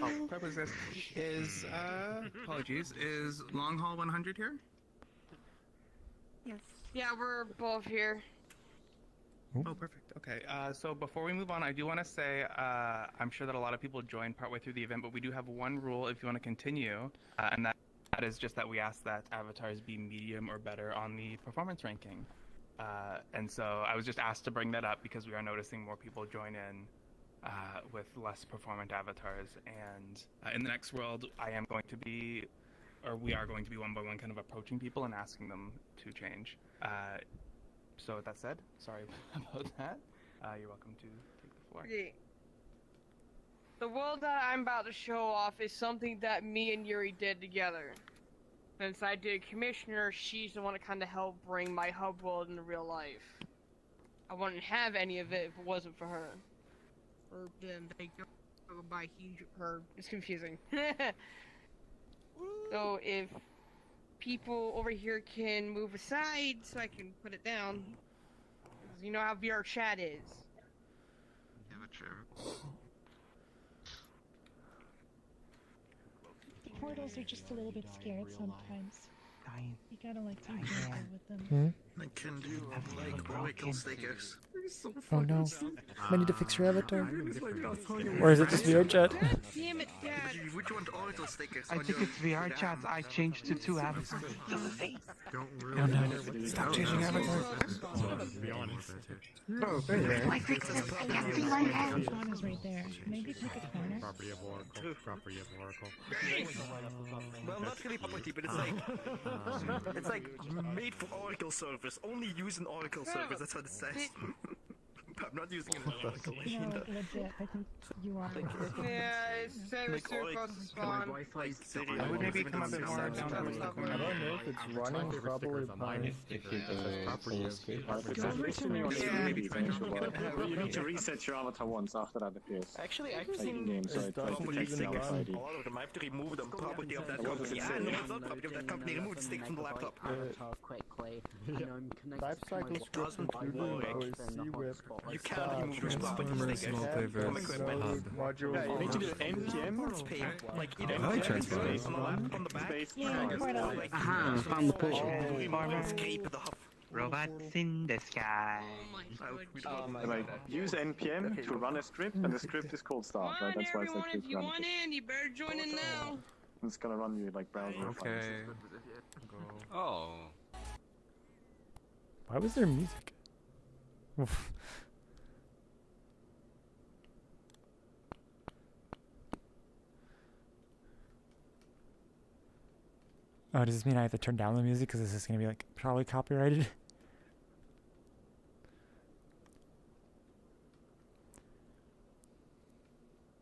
Oh, purpose is apologies. Is Long Haul 100 here? Yes. Yeah, we're both here. Oh, perfect. Okay. So before we move on, I do want to say I'm sure that a lot of people joined partway through the event, but we do have one rule if you want to continue, and that is just that we ask that avatars be medium or better on the performance ranking. And so I was just asked to bring that up because we are noticing more people join in with less performant avatars. And in the next world, I am going to be, or we are going to be one by one kind of approaching people and asking them to change. So with that said, sorry about that. You're welcome to take the floor. Okay. The world that I'm about to show off is something that me and Yuri did together. Since I did Commissioner, she's the one that kind of helped bring my hub world into real life. I wouldn't have any of it if it wasn't for her. Or then they go by her. It's confusing. So if people over here can move aside so I can put it down. You know how VRChat is. Have a chair. The portals are just a little bit scared sometimes. You gotta like be careful with them. I can do like oracle stickers. Oh no. I need to fix your avatar. Or is it just VRChat? Damn it, Dad. Which one oracle stickers? I think it's VRChat. I changed to 2 avatars. Oh no. Stop changing avatars. Be honest. No, One is right there. Maybe take a corner. Property of Oracle. Property of Oracle. Well, not really property, but it's like made for Oracle servers. Only use an Oracle server. That's what it says. But I'm not using an Oracle No, machine. like legit. I think you are. Yeah, it's very super close to spawn. I would maybe come a bit more down to I don't know if it's running probably by you need to reset your avatar once after that appears. Actually, I've Like seen in-game, so it protects the avatar ID. all of them. I have to remove them. Property of that company. And it's not property of that company. Remove the stick from the laptop. Quickly, and I'm connected Life cycle script including OSC with You can't remove your Multiverse HUB. Yeah, you need to do NPM. Like, you know, I like transparency. on the lap, on the back. Yeah, quite a lot. Aha, found the portal. Escape the hub. Robots in the sky. Like, use NPM to run a script, and the script is called start, right? That's why it's like If you want in, you better join in now. It's gonna run you like browser Okay. Oh. Why was there music? Oof. Oh, does this mean I have to turn down the music because this is going to be like probably copyrighted?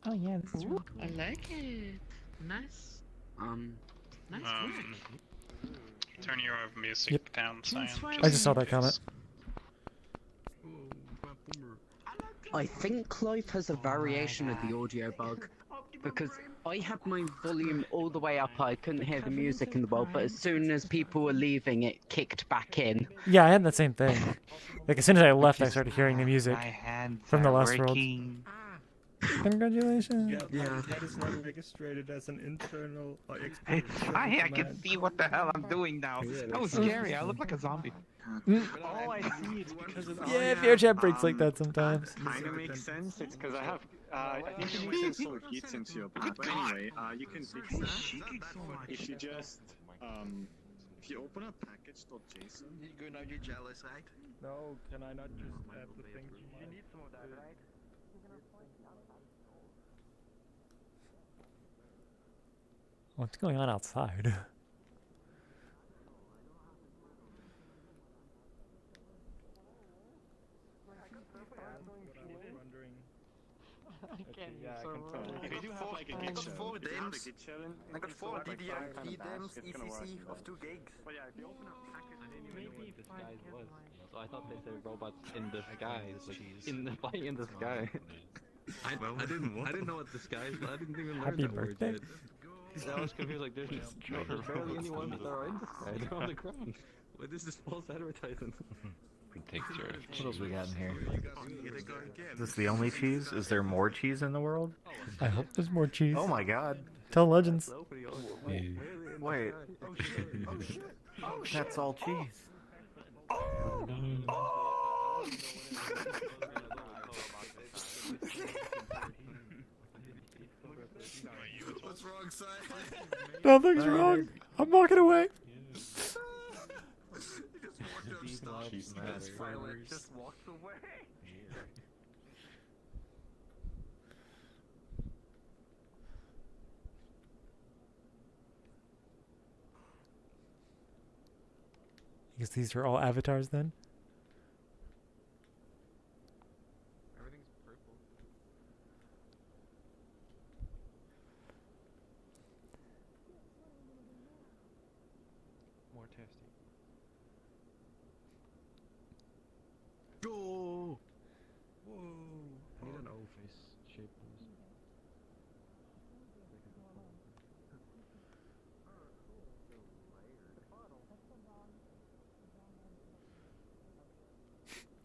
Oh yeah, this is really cool. I like it. Nice. Nice. Turn your music down, Cyan. I just saw that comment. I think Life has a variation of the audio bug, because I had my volume all the way up, I couldn't hear the music in the world, but as soon as people were leaving, it kicked back in. Yeah, I had that same thing. Like as soon as I left, I started hearing the music from the last world. Congratulations. Yeah. That is not registered as an internal I can see what the hell I'm doing now. That was scary. I look like a zombie. Oh, I see. It's because of Yeah, VRChat breaks like that sometimes. kind of makes sense. It's because I have. I think it makes sense so it gets into your blood. But anyway, you can fix that if you just if you open up package.json. Now you're jealous, right? No, can I not just add the thing to my... You need some of that, right? What's going on outside? I got 4 DDMs ECC of 2 gigs. But yeah, if you open up Maybe the skies was. So I thought they said robots in the skies, like in the flying in the sky. I didn't know what the skies. I didn't even learn Happy that word birthday. yet. I was confused, like, there's barely anyone that are inside. They're on the ground. What is this false advertising? What else we got in here? Is this the only cheese? Is there more cheese in the world? I hope there's more cheese. Oh my god. Tell Legends. Wait. That's all cheese. What's wrong, Si? Nothing's wrong. I'm walking away. Just walked away. I guess these are all avatars then. Everything's purple. More testing. Go! Whoa! I need an O-face shape.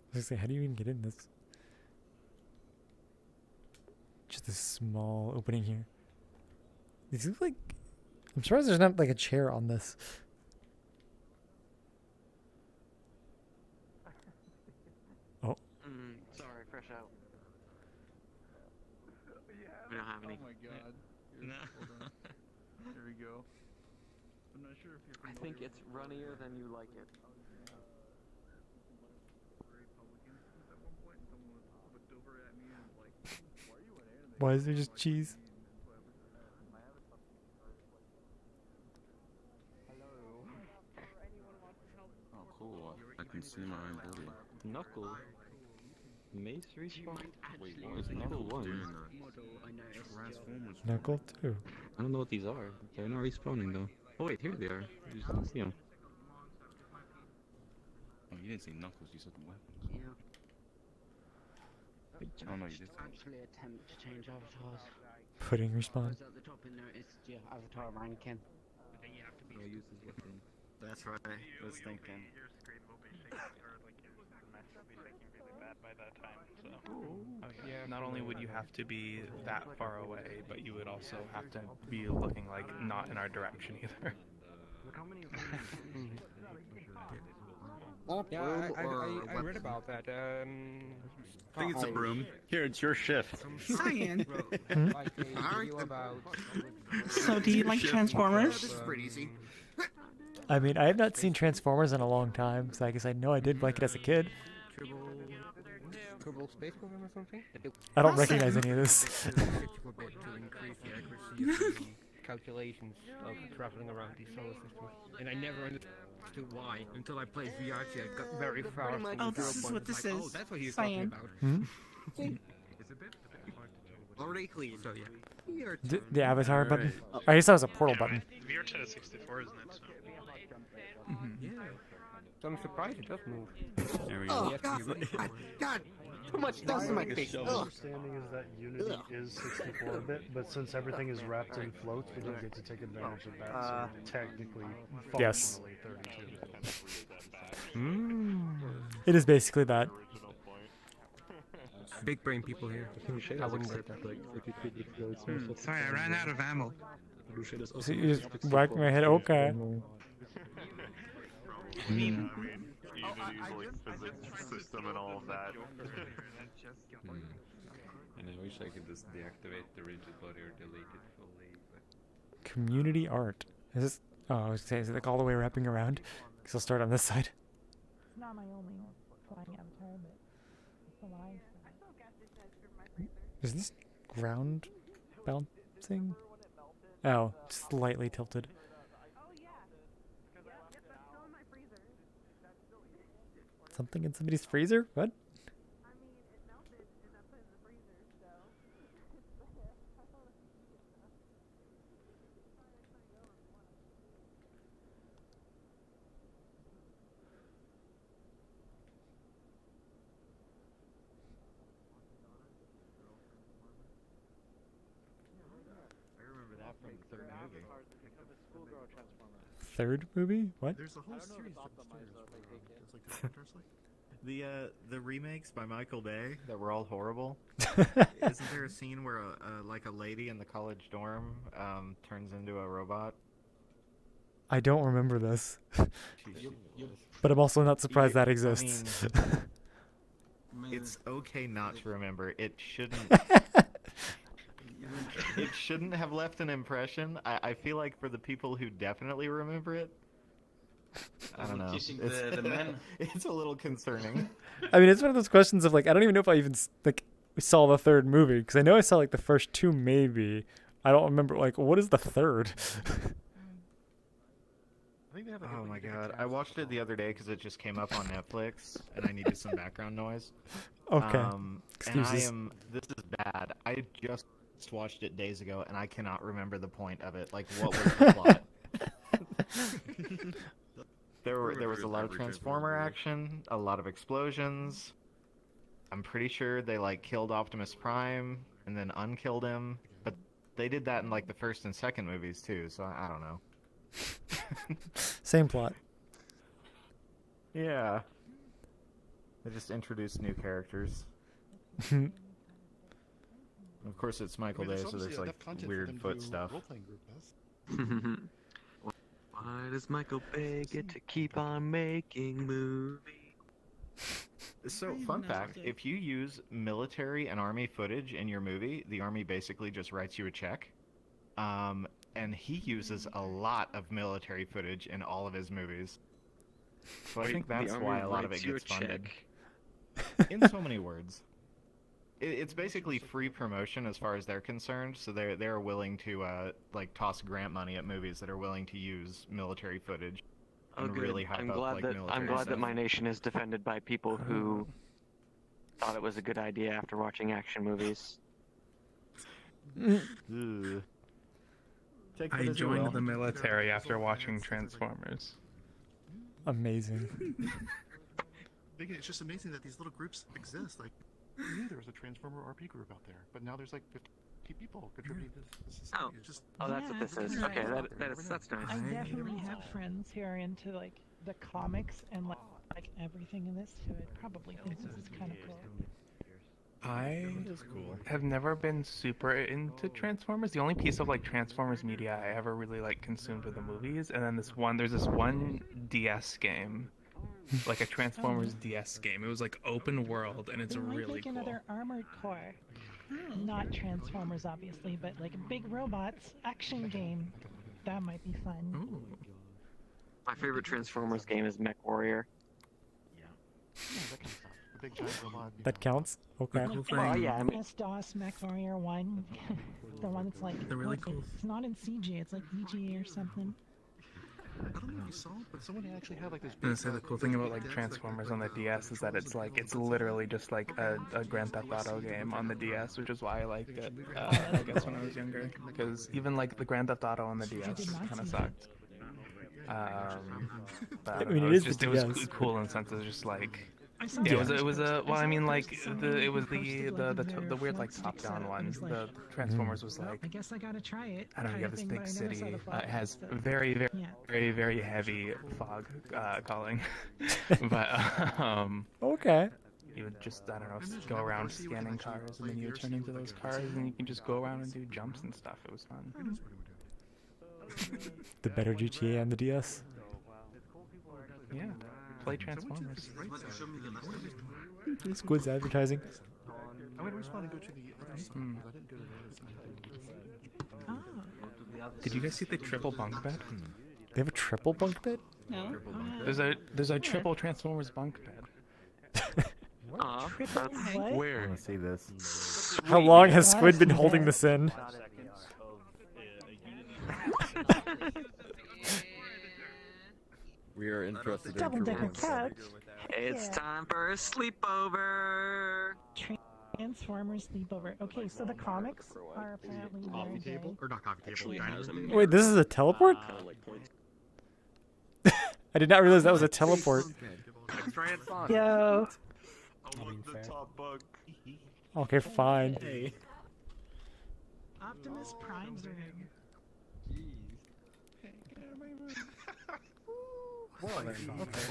I was gonna say, how do you even get in this? Just a small opening here. It seems like I'm surprised there's not like a chair on this. Oh. Sorry, fresh out. We don't have any. Oh my god. No. Here we go. I'm not sure if you're I think it's runnier than you like it. Why is there just cheese? Oh, cool. I can see my own body. Knuckle? Mace respawn? Wait, what is Knuckle doing that? Transformers. Knuckle too. I don't know what these are. They're not respawning though. Oh wait, here they are. You just didn't see them. Oh, you didn't say Knuckles, you said weapons. Yeah. Oh no, you did. Actually attempt to change avatars. Pudding respawn. At the top, and noticed your avatar ranking. That's right. I was thinking. Not only would you have to be that far away, but you would also have to be looking like not in our direction either. Yeah, I read about that. I think it's a broom. Here, it's your shift. Cyan. Like a video about. So do you like Transformers? This is pretty easy. I mean, I have not seen Transformers in a long time, so I guess I know I did like it as a kid. Kerbal Space Program or something? I don't recognize any of this. To increase the accuracy of the calculations of traveling around the solar system. And I never understood why until I played VRChat. I got very far from Oh, the this is what this is. Oh, that's what he was Cyan. talking about. Already clean. So yeah. The avatar button? I guess that was a portal button. VRChat is 64, isn't it? So. Yeah. So I'm surprised it does move. There we Oh, go. God. Too much dust in my face. My understanding is that Unity is 64-bit, but since everything is wrapped in floats, we don't get to take advantage of that, so technically, Yes. functionally 32. It is basically that. Big brain people here. I wouldn't get that. Sorry, I ran out of ammo. So you just whack my head, okay. I mean, Unity's like physics system and all of that. And I wish I could just deactivate the rigid body or delete it fully. But... Community art. Is this? Oh, I was gonna say, is it like all the way wrapping around? Because I'll start on this side. It's not my only flying avatar, but it's the one I Is this ground bouncing? Oh, slightly tilted. Something in somebody's freezer? What? I remember that from the third movie. Third movie? What? There's a whole series the remakes by Michael Bay that were all horrible. Isn't there a scene where like a lady in the college dorm turns into a robot? I don't remember this. But I'm also not surprised that exists. It's okay not to remember. It shouldn't. It shouldn't have left an impression. I feel like for the people who definitely remember it, I don't know. It's a little concerning. I mean, it's one of those questions of like, I don't even know if I even like saw the third movie, because I know I saw like the first two maybe. I don't remember like what is the third. Oh my god, I watched it the other day because it just came up on Netflix and I needed some background noise. Okay. Excuses. This is bad. I just watched it days ago and I cannot remember the point of it. Like, what was the plot? There was a lot of Transformer action, a lot of explosions. I'm pretty sure they like killed Optimus Prime and then unkilled him, but they did that in like the first and second movies too, so I don't know. Same plot. Yeah. They just introduced new characters. Of course, it's Michael Bay, so there's like weird foot stuff. Why does Michael Bay get to keep on making movies? So, fun fact, if you use military and army footage in your movie, the army basically just writes you a check. And he uses a lot of military footage in all of his movies. So I think that's why a lot of it gets funded. In so many words. It's basically free promotion as far as they're concerned, so they're willing to like toss grant money at movies that are willing to use military footage and really hype up like military I'm glad stuff. that my nation is defended by people who thought it was a good idea after watching action movies. I joined the military after watching Transformers. Amazing. It's just amazing that these little groups exist. Like, I knew there was a Transformer RP group out there, but now there's like 50 people contributing to this. That's what this is. Okay, that's nice. I definitely have friends who are into like the comics and like everything in this, who would probably think this is kind of cool. I have never been super into Transformers. The only piece of like Transformers media I ever really like consumed were the movies, and then there's this one DS game, like a Transformers DS game. It was like open world, and it's really cool. Another Armored Core, not Transformers obviously, but like big robots action game. That might be fun. Ooh. My favorite Transformers game is Mech Warrior. That counts? Okay. Well, yeah, MS-DOS Mech Warrior 1. The one that's like, really cool. It's not in CG, it's like VGA or something. I don't know if you saw it, but someone actually had like this. I was gonna say the cool thing about like Transformers on the DS is that it's literally just like a Grand Theft Auto game on the DS, which is why I liked it. I guess when I was younger, because even like the Grand Theft Auto on the DS kind of sucked. But I mean, it was cool in the sense it was just like. Yeah, it was well, I mean, like it was the weird like top-down one. The Transformers was like. I guess I gotta try it. I don't know. You have this big city. It has very heavy fog calling, but okay. You would just I don't know go around scanning cars, and then you would turn into those cars, and you can just go around and do jumps and stuff. It was fun. The better GTA on the DS. Yeah. Play Transformers. Squid's advertising. I mean, I just want to go to the. Did you guys see the triple bunk bed? They have a triple bunk bed? No. There's a triple Transformers bunk bed. Where? I want to see this. How long has Squid been holding this in? We are interested in double-decker couch. It's time for a sleepover. Transformers sleepover. Okay, so the comics are apparently coffee table or not coffee table. Wait, this is a teleport? I did not realize that was a teleport. Yo. Okay, fine. Hey. Optimus Prime's ring. Well,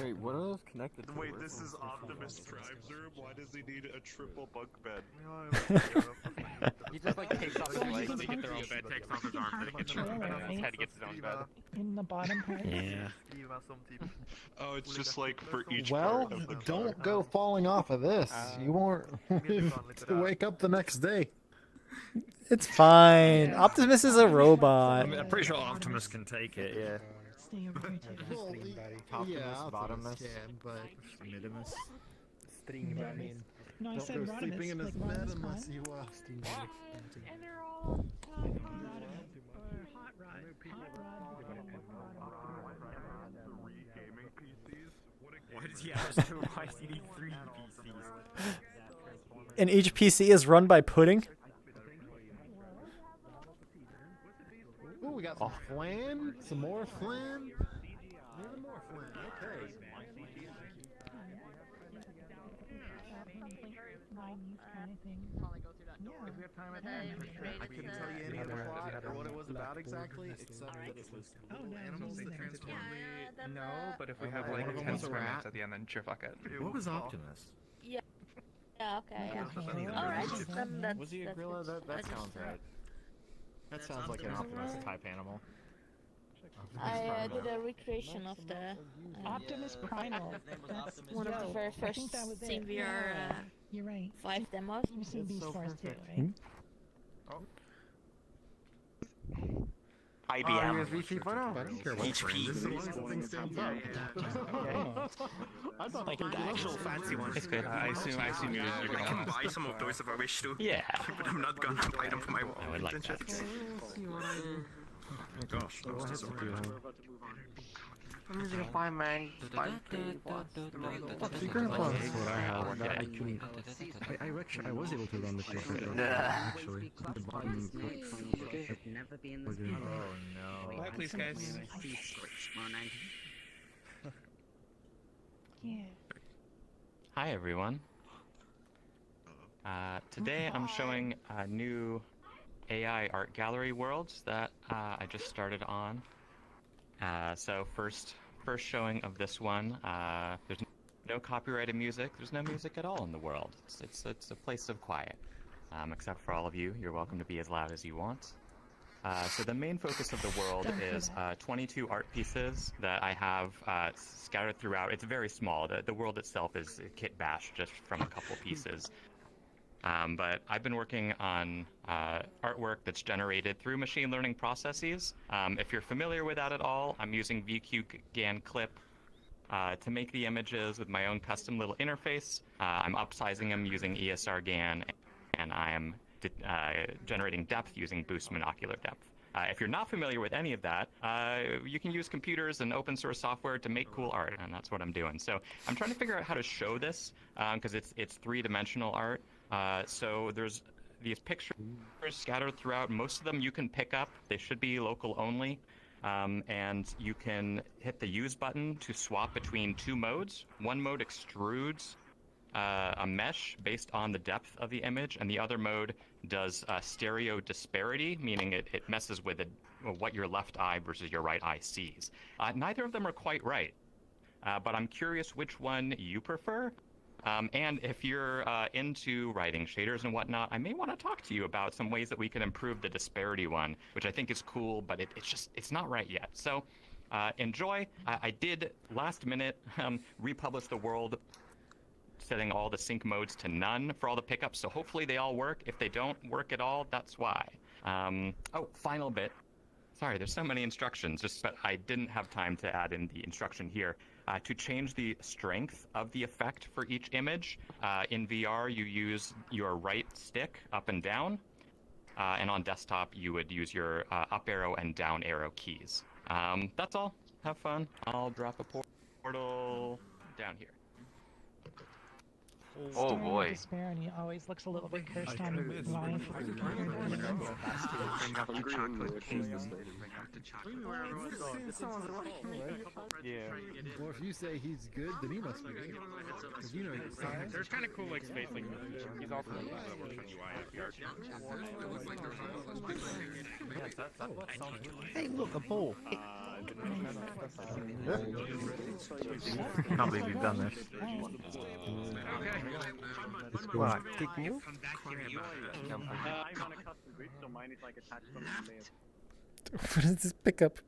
wait, what are those connected to? Wait, this is Optimus Tribe's room? Why does he need a triple bunk bed? He just like takes off his legs, they get their own bed, takes off his arms, then he gets their own bed, on his head he gets his own bed. In the bottom part. Yeah. Oh, it's just like for each Well, part of the don't go falling off of this. You won't to wake up the next day. It's fine. Optimus is a robot. I'm pretty sure Optimus can take it, yeah. Stay over here too. Toptimus, bottomus, but Minimus. No, I said Rodimus, sleeping in his like bed Rodimus unless Prime. you And they're all Rodimus, or Hot Rod. Why do you need 3 PCs? And each PC is run by Pudding. Ooh, we got some flan, some more flan. Even more flan. Okay. I couldn't tell you any of the plot or what it was about exactly, except that it was animals that transformed. No, but if we have like 10 square minutes at the end, then sure, fuck it. What was Optimus? Yeah. Yeah, okay. Alright, then that's... Was he a gorilla? That sounds right. That sounds like an Optimus type animal. I did a recreation of the Optimus Primal. That's one of the very first CVR You're right. 5 demos. You've seen Beast Wars too, right? IBM. I thought like the actual fancy one. It's good. I assume I you're gonna can want buy some of those if I wish to. Yeah. But I'm not gonna buy them for my wall. I would like that. Oh gosh, that was disappointing. I'm using a 5-man. Secret Class is what I have. That I can. I was able to run the show actually. The button Never be in this video. Oh no. Please, guys. Yeah. Hi everyone. Today I'm showing new AI art gallery worlds that I just started on. So first showing of this one. There's no copyrighted music. There's no music at all in the world. It's a place of quiet. Except for all of you, you're welcome to be as loud as you want. So the main focus of the world is 22 art pieces that I have scattered throughout. It's very small. The world itself is kit bashed just from a couple pieces. But I've been working on artwork that's generated through machine learning processes. If you're familiar with that at all, I'm using VQGAN clip to make the images with my own custom little interface. I'm upsizing them using ESRGAN, and I am generating depth using Boost Monocular Depth. If you're not familiar with any of that, you can use computers and open source software to make cool art, and that's what I'm doing. So I'm trying to figure out how to show this, because it's three-dimensional art. So there's these pictures scattered throughout. Most of them you can pick up. They should be local only. And you can hit the use button to swap between 2 modes. One mode extrudes a mesh based on the depth of the image, and the other mode does stereo disparity, meaning it messes with what your left eye versus your right eye sees. Neither of them are quite right, but I'm curious which one you prefer. And if you're into writing shaders and whatnot, I may want to talk to you about some ways that we can improve the disparity one, which I think is cool, but it's not right yet. So enjoy. I did last minute republish the world, setting all the sync modes to none for all the pickups, so hopefully they all work. If they don't work at all, that's why. Oh, final bit. Sorry, there's so many instructions, but I didn't have time to add in the instruction here. To change the strength of the effect for each image, in VR you use your right stick up and down, and on desktop you would use your up arrow and down arrow keys. That's all. Have fun. I'll drop a portal down here. Oh boy. Disparity always looks a little bit cursed on live. Yeah. Well, if you say he's good, then he must be good. Because you know he's fine. There's kind of cool like space like he's also works on UI. Hey, look, a pole. Can't believe you've done this. What? Kick you? What is this pickup?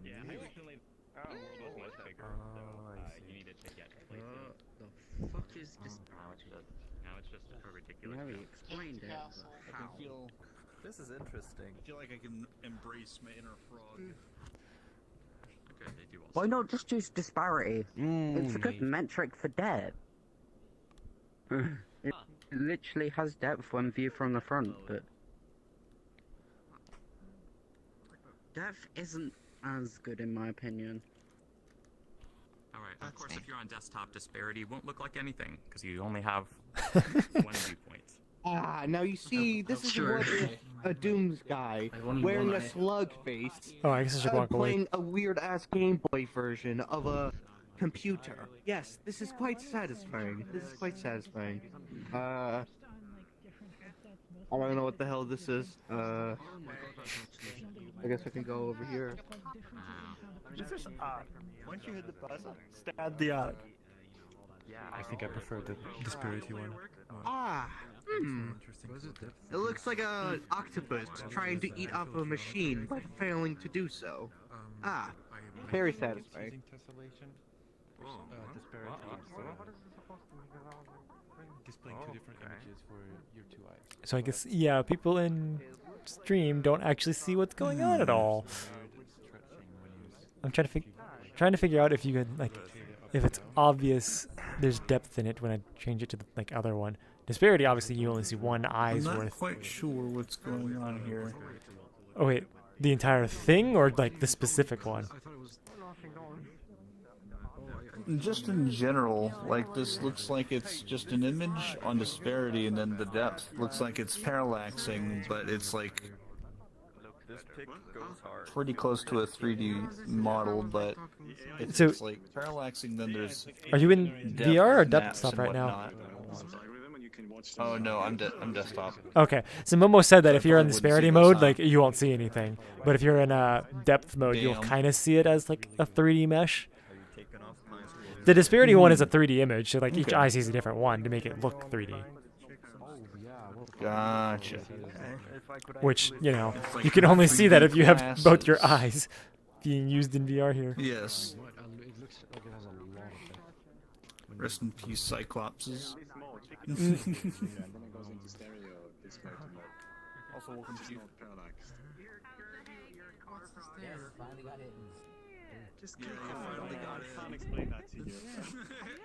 Yeah, I recently. Our world was much bigger, so you needed to get places. The fuck is this? Now it's just a ridiculous. No, he explained it. I can feel. This is interesting. I feel like I can embrace my inner frog. Okay, they do also. Why not just use disparity? It's a good metric for depth. It literally has depth when viewed from the front, but depth isn't as good in my opinion. Alright, of course, if you're on desktop, disparity won't look like anything, because you only have one viewpoint. Ah, now you see, this is what if a Dooms guy wearing a slug face Oh, I guess I should walk away. playing a weird-ass Game Boy version of a computer. Yes, this is quite satisfying. This is quite satisfying. I don't know what the hell this is. I guess I can go over here. This is odd. Once you hit the buzzer, stab the odd. I think I prefer the disparity one. Ah, It looks like a octopus trying to eat off a machine, but failing to do so. Ah, very satisfying. Displaying two different images for your two eyes. So I guess, yeah, people in stream don't actually see what's going on at all. I'm trying to figure out if you could, like, if it's obvious there's depth in it when I change it to the other one. Disparity, obviously, you only see one eye's I'm not worth. quite sure what's going on here. Oh wait, the entire thing or like the specific one? Just in general, like this looks like it's just an image on disparity, and then the depth looks like it's parallaxing, but it's like pretty close to a 3D model, but it's So- just like parallaxing. Then there's. Are you in depth VR or maps desktop and right now? whatnot. Oh no, I'm desktop. Okay, so Momo said that if you're in probably wouldn't disparity see mode, this, like you won't see anything, but if you're in depth mode, you'll Damn. kind of see it as like a 3D mesh. The disparity one is a 3D image, so like each Okay. eye sees a different one to make it look 3D. Gotcha. Which, you know, It's like you can only see that if you have glasses. both your eyes being used in VR here. Yes. Rest in peace, Cyclopses. Also, welcome to you. Just click on it. I can't explain that to you.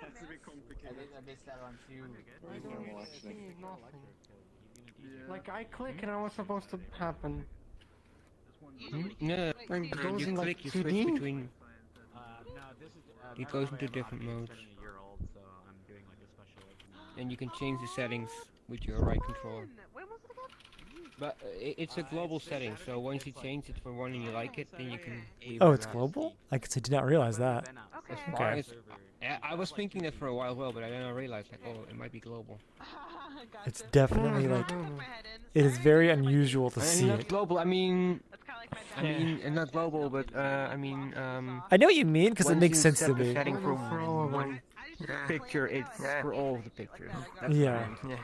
That's a bit complicated. I missed that on too. Like I click and I was supposed to happen. Yeah, When it goes in like 2D. Between. It goes into different modes. And you can change the settings with your right controller. But it's a global setting, so once you change it for one and you like it, then you can leave Oh, the it's rest. global? I did not realize that. As far Okay. as, I was thinking that for a while, but then I realized like, oh, it might be global. It's definitely like, it is very unusual to I see mean, not it. global. I mean, not global, but I mean. I know what you mean because it once makes you sense set to the me. setting for one picture, it's for all of the pictures. That's Yeah. what I mean.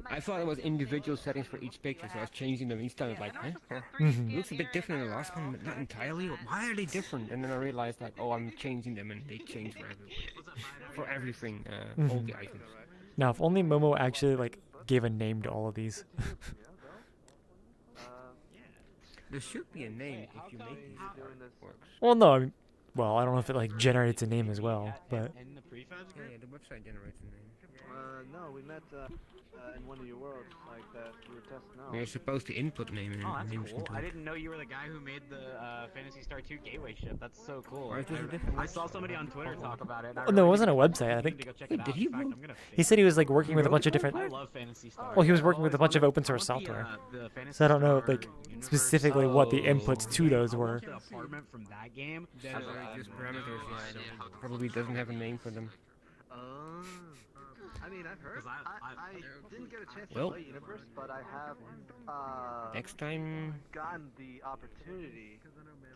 I thought it was individual settings for each picture, so I was changing them each time. I was like, huh? Mhm. It looks a bit different than the last one, but not entirely. Why are they different? And then I realized, like, oh, I'm changing them, and they change for everything, all Mhm. the items. Now, if only Momo actually like gave a name to all of these. There should be a name if you make these works. Well, no, I mean, Well, I don't know if it like generates a name as well, but Yeah, the website generates a name. No, we met in one of your worlds, like that we were testing out. You're supposed to input name in Oh, that's names cool. into I it. didn't know you were the guy who made the Phantasy Star 2 gateway ship. That's so cool. Why is this a different I saw somebody on Twitter talk about it. oh, no, it wasn't a website. I think he said he was like working with a bunch of different. I love Phantasy Star. Well, he was working with a bunch of open source software. So I don't know like specifically what the inputs to those were. Apartment from that game. That are just parameters, yeah. Probably doesn't have a name for them. I mean, I've heard. I didn't get a chance to Well, play Universe, but I have next time gotten the opportunity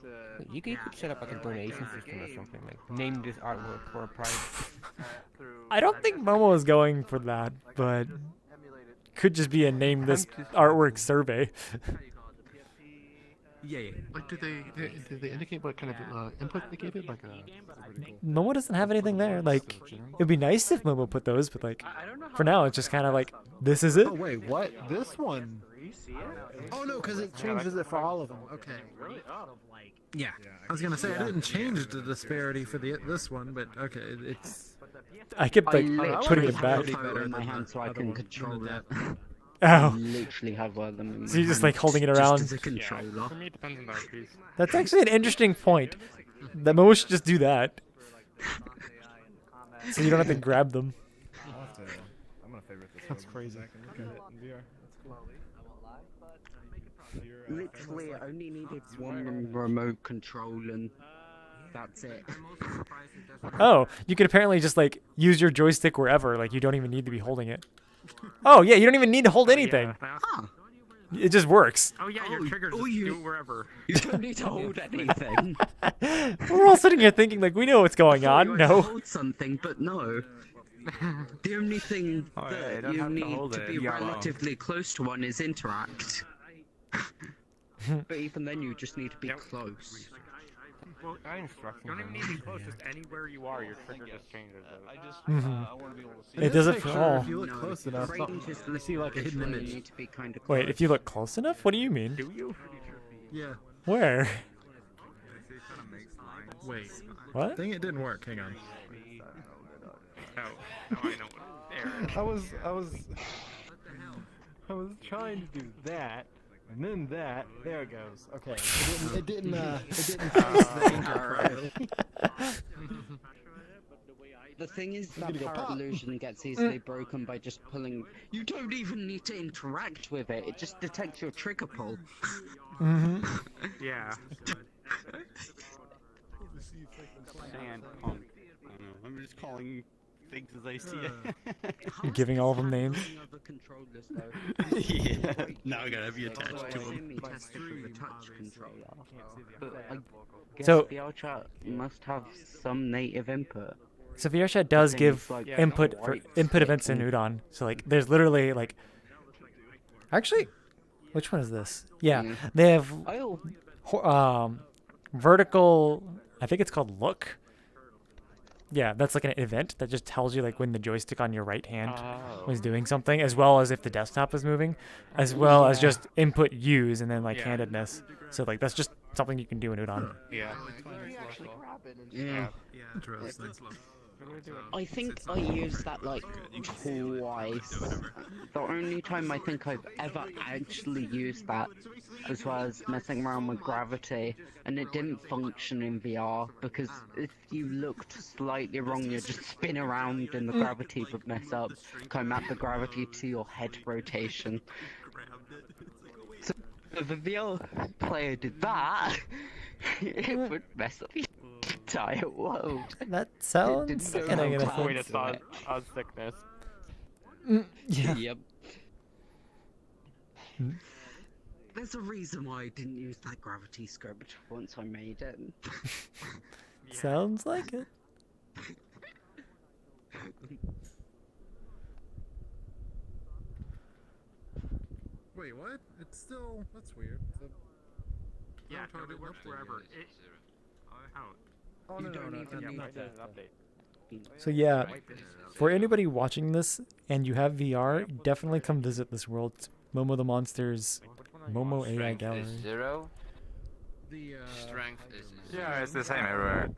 to. you could set up like a donation system or something, like name this artwork for a prize. I don't think Momo is going for that, but could just be a name this artwork survey. Yeah. Like, did they indicate what kind of input they gave it? Like Momo doesn't have anything there. Like, it'd be nice if Momo put those, but like, for now it's just kind of like, this is it. Oh wait, what? This one? Oh no, because it changes it for all of them. Okay. Yeah. I was gonna say I didn't change the disparity for this one, but okay, it's. I kept like putting it back. In my hand so I can control it. Oh. I literally have one of them in my So you're just like hand, holding it just around. as a controller. For me, it depends on the RPs. That's actually an interesting point. That Momo should just do that. So you don't have to grab them. I'm gonna favorite this. That's crazy. I can look at it in VR. That's cool. Literally, I only needed one remote control and that's it. Oh, you could apparently just like use your joystick wherever. Like you don't even need to be holding it. Oh yeah, you don't even need to hold anything. It just works. Oh yeah, your triggers just do it wherever. You don't need to hold anything. We're all sitting here thinking like we know what's going on. No. Hold something, but no. The only thing that you need to be relatively close to one is interact. But even then, you just need to be close. Well, you don't even need to be close. Just anywhere you are, your trigger just changes. I just Mhm. I want to be able to see. It doesn't fall. If you look close enough, you see like a hidden image. Wait, if you look close enough, what do you mean? Do you? Yeah. Where? Wait. What? Dang, it didn't work. Hang on. Oh, now I know what I was trying to do that, and then that. There it goes. Okay. It didn't pass the danger throw. The thing is that power illusion gets easily broken by just pulling. You don't even need to interact with it. It just detects your trigger pull. Yeah. Sand punk. I don't know. I'm just calling things as I see it. You're giving all of them names. Yeah. Now I gotta be attached to them. So- The VRChat must have some native input. So VRChat does Things give like input for white input events stick in and- Udon. So like there's literally like actually which one is this? Yeah. They have vertical I think it's called look. Yeah, that's like an event that just tells you like when the joystick on your right hand was doing something, as well as if the desktop is moving, as well as just input use and then like handedness. So like that's just something you can do in Udon. Yeah. Yeah. Interesting. I think I used that like twice. The only time I think I've ever actually used that as well as messing around with gravity, and it didn't function in VR because if you looked slightly wrong, you just spin around and the gravity would mess up. I map the gravity to your head rotation. So if the VR player did that, it would mess up your entire world. That sounds like an Wait, it's on sickness. Yeah. Yep. There's a reason why I didn't use that gravity script once I made it. Sounds like it. Wait, what? It's still. That's weird. Yeah, no, it works wherever. Oh no, no, no, So yeah, for anybody watching this and you have VR, definitely come visit this world. It's MomoTheMonster's Momo AI Gallery. 0. The strength is Yeah, it's the same everywhere.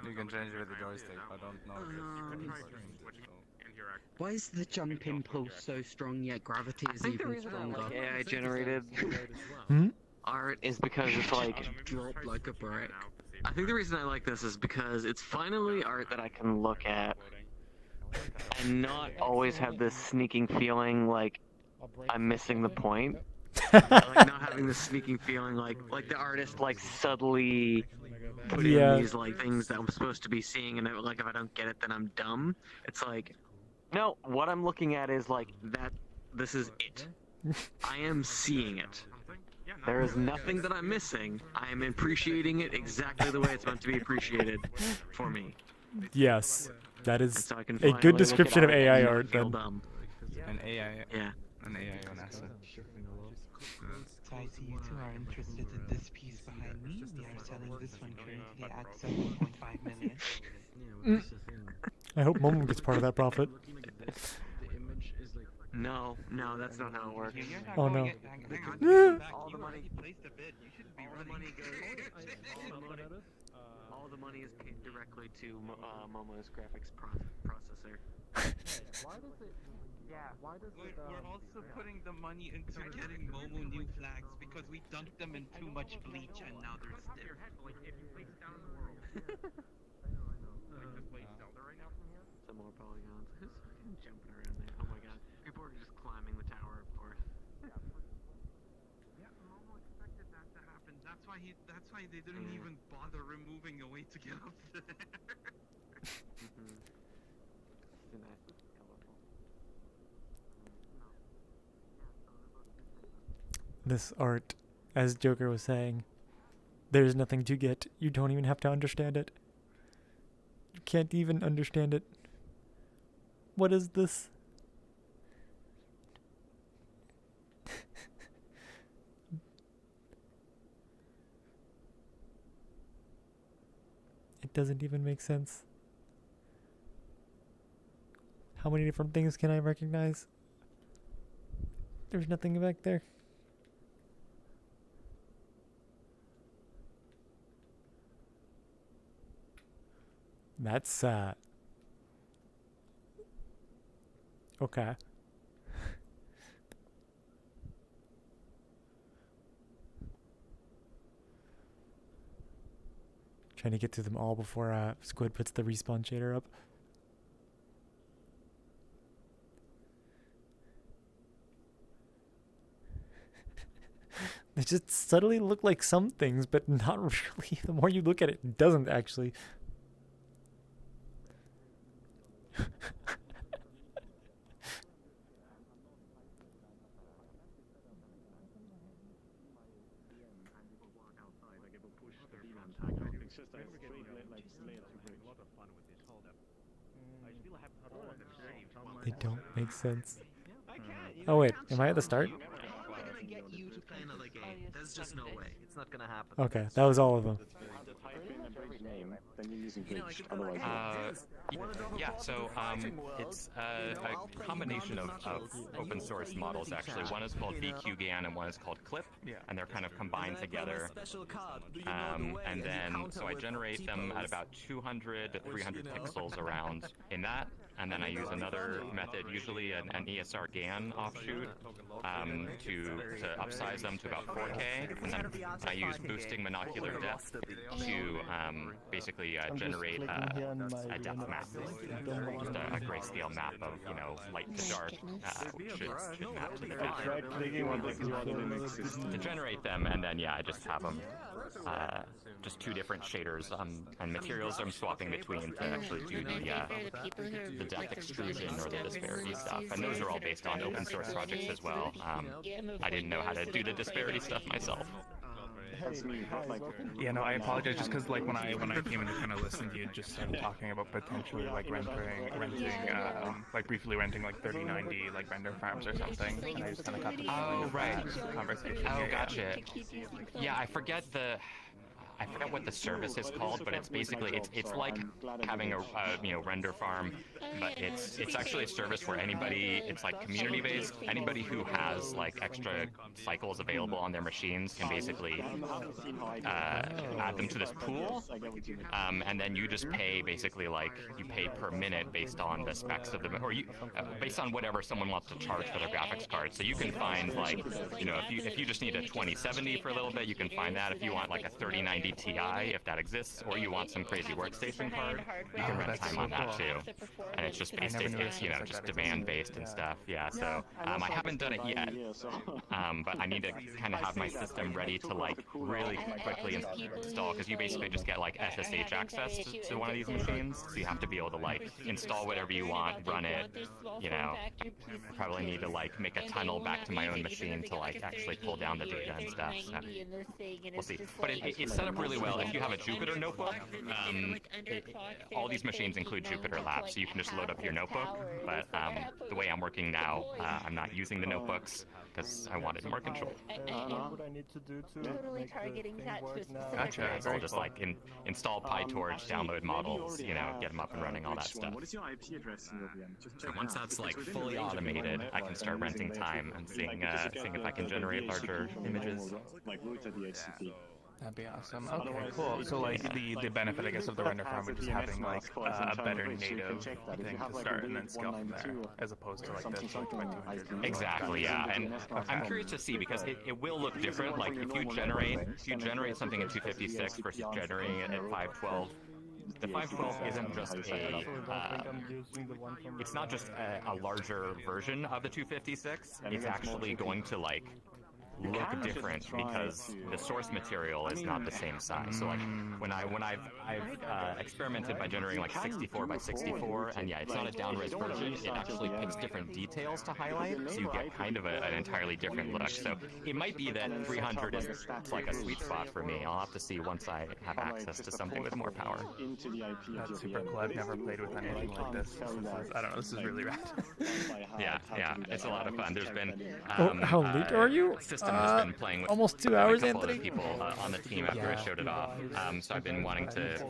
You can change it with the joystick. I don't know. Why is the jump impulse so strong yet gravity is even stronger? Like AI generated art is because it's like drop like a brick. I think the reason I like this is because it's finally art that I can look at and not always have this sneaking feeling like I'm missing the point. Like not having this sneaking feeling like the artist like subtly put in these like things that I'm supposed to be seeing, and like if I don't get it then I'm dumb. It's like, no, what I'm looking at is like that. This is it. I am seeing it. There is nothing that I'm missing. I am appreciating it exactly the way it's meant to be appreciated for me. Yes, that is So I can a finally good look description at of art AI and not art. feel Then. dumb. An AI. Yeah. An AI on acid. So I see you two are interested in this piece behind me. We are selling this one currently at 7.5 million. I hope Momo gets part of that profit. No, that's not how it works. Oh no. All the money. All the money is paid directly to Momo's graphics processor. We're also putting the money into getting Momo new flags because we dumped them in too much bleach and now they're stiff. Some more polygons. Who's fucking jumping around there? Oh my god. People are just climbing the tower, of course. Yeah, Momo expected that to happen. That's why they didn't even bother removing a way to get up there. This art, as Joker was saying, there's nothing to get. You don't even have to understand it. You can't even understand it. What is this? It doesn't even make sense. How many different things can I recognize? There's nothing back there. That's okay. Trying to get through them all before Squid puts the respawn shader up. They just subtly look like some things, but not really. The more you look at it, it doesn't actually. They don't make sense. Oh wait, am I at the start? Get you to play another game. There's just no way. It's not gonna happen. Okay, that was all of them. Yeah, so it's a combination of open source models actually. One is called VQGAN and one is called Clip, and they're kind of combined together. And then, so I generate them at about 200 to 300 pixels around in that. And then I use another method, usually an ESR GAN offshoot, to upsize them to about 4K. And then I use boosting monocular depth to basically generate a depth map, just a grayscale map of, you know, light to dark, which should map to the depth. To generate them, and then yeah, I just have them just two different shaders and materials I'm swapping between to actually do the depth extrusion or the disparity stuff, and those are all based on open source projects as well. I didn't know how to do the disparity stuff myself. Yeah, no, I apologize just because like when I came in to kind of listen to you just started talking about potentially like renting like briefly renting like 3090 like render farms or something. And I just kind of got the conversation. Oh, gotcha. Yeah, I forget I forget what the service is called, but it's basically it's like having a render farm, but it's actually a service where anybody, it's like community based. Anybody who has like extra cycles available on their machines can basically add them to this pool, and then you just pay basically like you pay per minute based on the specs of the or you based on whatever someone wants to charge for their graphics card. So you can find like if you just need a 2070 for a little bit, you can find that. If you want like a 3090 Ti, if that exists, or you want some crazy workstation card, you can rent time on that too. And it's just based, it's just demand based and stuff. Yeah. So I haven't done it yet, but I need to kind of have my system ready to like really quickly install, because you basically just get like SSH access to one of these machines. So you have to be able to like install whatever you want, run it. I probably need to like make a tunnel back to my own machine to like actually pull down the data and stuff. So we'll see. But it's set up really well. If you have a Jupyter notebook, all these machines include Jupyter Labs, so you can just load up your notebook. But the way I'm working now, I'm not using the notebooks because I wanted more control. What I need to do to totally targeting that to a specific Gotcha. So I'll just like install PyTorch, download models, get them up and running, all that stuff. What is your IP address in your VM? So once that's like fully automated, I can start renting time and seeing if I can generate larger images. Like root at the HTTP. That'd be awesome. Okay, cool. So like the benefit, I guess, of the render farm would just having like a better native thing to start and then scale from there, as opposed to like this like 2200. Exactly, yeah. And I'm curious to see, because it will look different. Like if you generate something at 256 versus generating it at 512. The 512 isn't just it's not just a larger version of the 256. It's actually going to like look different because the source material is not the same size. So like when I've experimented by generating like 64 by 64, and yeah, it's not a down-res version. It actually picks different details to highlight, so you get kind of an entirely different look. So it might be that 300 is like a sweet spot for me. I'll have to see once I have access to something with more power. That's super cool. I've never played with anything like this. I don't know. This is really rad. Yeah, it's a lot of fun. There's been how late are you? System has been playing with almost 2 hours, a couple Anthony. other people on the team after I showed it off. So I've been wanting to,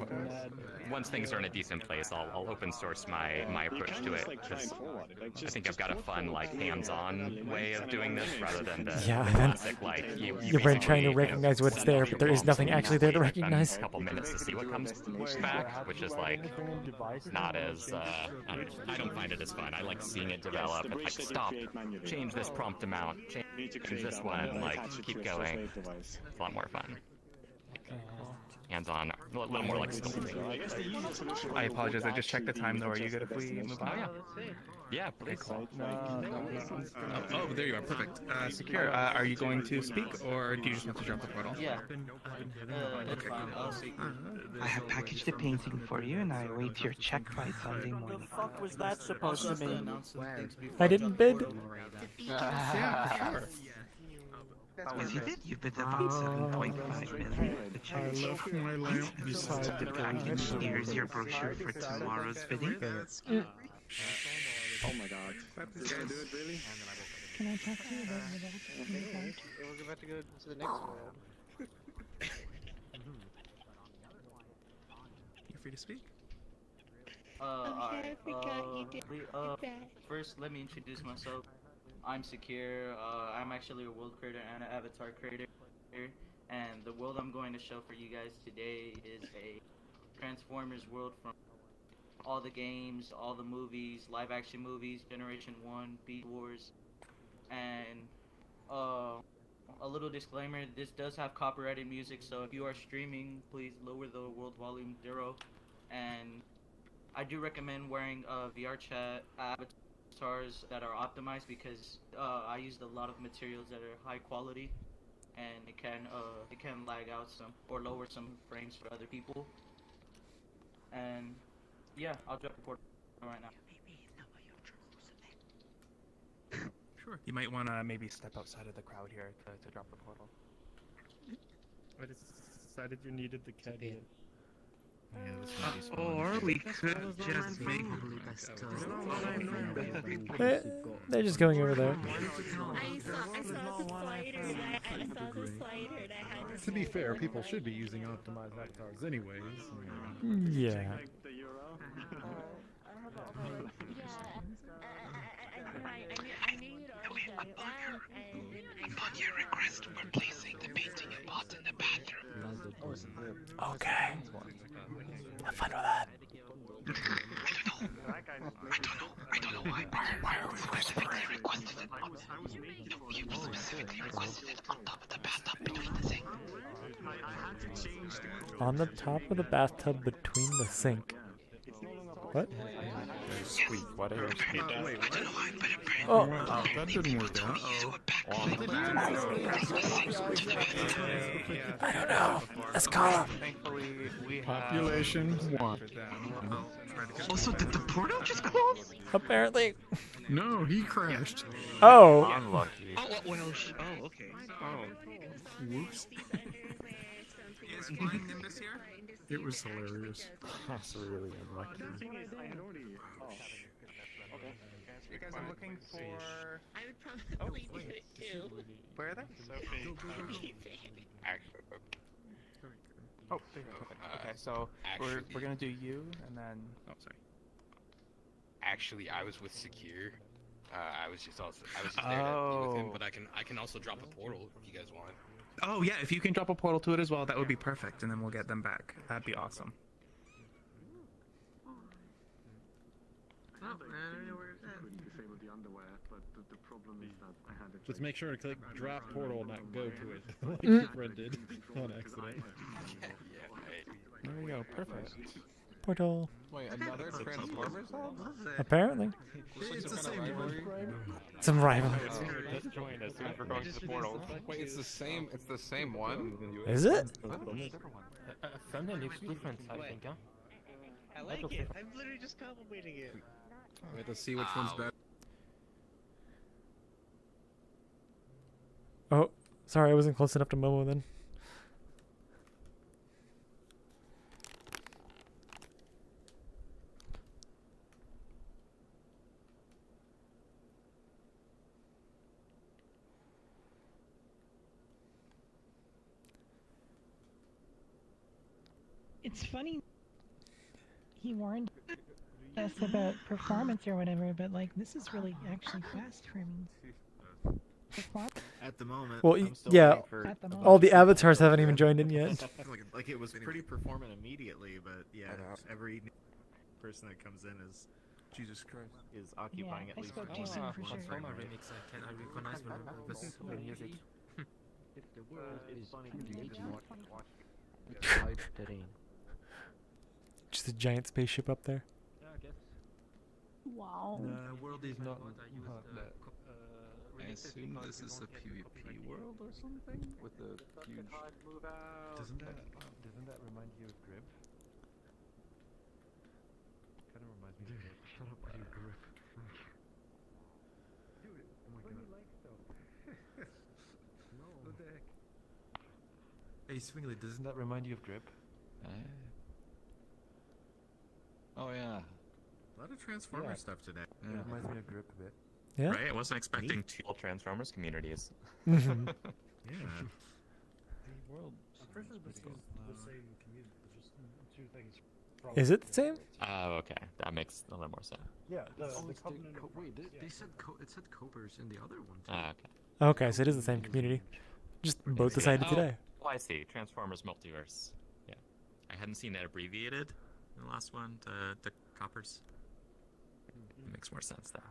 once things are in a decent place, I'll open source my approach to it, because I think I've got a fun like hands-on way of doing this rather than the classic like your brain trying to recognize what's there, but there is nothing actually there to recognize. A couple minutes to see what comes back, which is like not as I don't find it as fun. I like seeing it develop and like stop, change this prompt amount, change this one, like keep going. It's a lot more fun. Hands-on, a little more like sculpting. I apologize. I just checked the time though. Are you good if we move on? Yeah, pretty cool. Oh, there you are. Perfect. Secure, are you going to speak, or do you just want to drop the portal? Yeah. Okay. I have packaged the painting for you, and I await your check by Sunday morning. What the fuck was that supposed to mean? I didn't bid. Yes, you did. You bid about 7.5 million. The check. I left my lamp beside the package. Here's your brochure for tomorrow's bidding. Oh my god. Did I do it really? Can I talk to you about It was about to go to the next world. You're free to speak. Alright. First, let me introduce myself. I'm Secure. I'm actually a world creator and an avatar creator. And the world I'm going to show for you guys today is a Transformers world from all the games, all the movies, live action movies, Generation 1, Beast Wars. And a little disclaimer, this does have copyrighted music, so if you are streaming, please lower the world volume 0. And I do recommend wearing VRChat avatars that are optimized, because I used a lot of materials that are high quality, and it can lag out some or lower some frames for other people. And yeah, I'll drop the portal right now. Sure. You might want to maybe step outside of the crowd here to drop the portal. I decided you needed the cat. Or we could just make. They're just going over there. I saw the slider and I had to to be fair, people should be using optimized avatars anyways. Yeah. Upon your request, we're placing the painting and pot in the bathroom. Okay. Have fun with that. I don't know why. Why are we specifically requested it? You specifically requested it on top of the bathtub between the sink. On the top of the bathtub between the sink. What? Squeak, what are you Oh. That didn't work out. I don't know. Let's call him. Population 1. Also, did the portal just close? Apparently. No, he crashed. Oh. Unlucky. Oh, okay. Oh. Whoops. Is flying Nimbus here? It was hilarious. That's really unlucky. You guys are looking for... I would probably do it too. Where are they? Oh, there you go. Okay, so we're gonna do you, and then... Oh, sorry. Actually, I was with Secure. I was just there to be with him, but I can also drop a portal if you guys want. Oh yeah, if you can drop a portal to it as well, that would be perfect, and then we'll get them back. That'd be awesome. Just make sure to click drop portal, not go to it, like your friend did on accident. There we go, perfect. Portal. Wait, another Transformers hub? Apparently. It's the same one. Some rivalry. Just joined us soon for going to the portal. Wait, it's the same one? Is it? Something looks different, I think, huh? I like it. I'm literally just complimenting it. We have to see which one's better. Oh, sorry, I wasn't close enough to Momo then. It's funny. He warned us about performance or whatever, but like this is really actually fast for me. At the moment, Well, I'm still yeah, waiting for all the avatars haven't even joined in yet. like it was pretty performant immediately, but yeah, every person that comes in is Jesus Christ is occupying at least. Transformer remix, I recognize the music. If the world is Just a giant spaceship up there. Wow. The world is not that. I assume this is a PvP world or something with a huge. Doesn't that remind you of Grip? Kind of reminds me of Grip. Shut up with your Grip. Dude, what do you like though? No. What the heck? Hey Swingly, doesn't that remind you of Grip? Oh yeah. A lot of Transformer stuff today. Yeah. It reminds me of Grip a bit. Yeah. Right? I wasn't expecting two Transformers communities. Yeah. The world is the same community, just two things. Is it the same? Oh, okay. That makes a little more sense. Yeah. Wait, they said it said Cobers in the other one. Ah, okay. Okay, so it is the same community. Just both decided today. Oh, I see. Transformers Multiverse. Yeah. I hadn't seen that abbreviated in the last one to Coppers. It makes more sense though.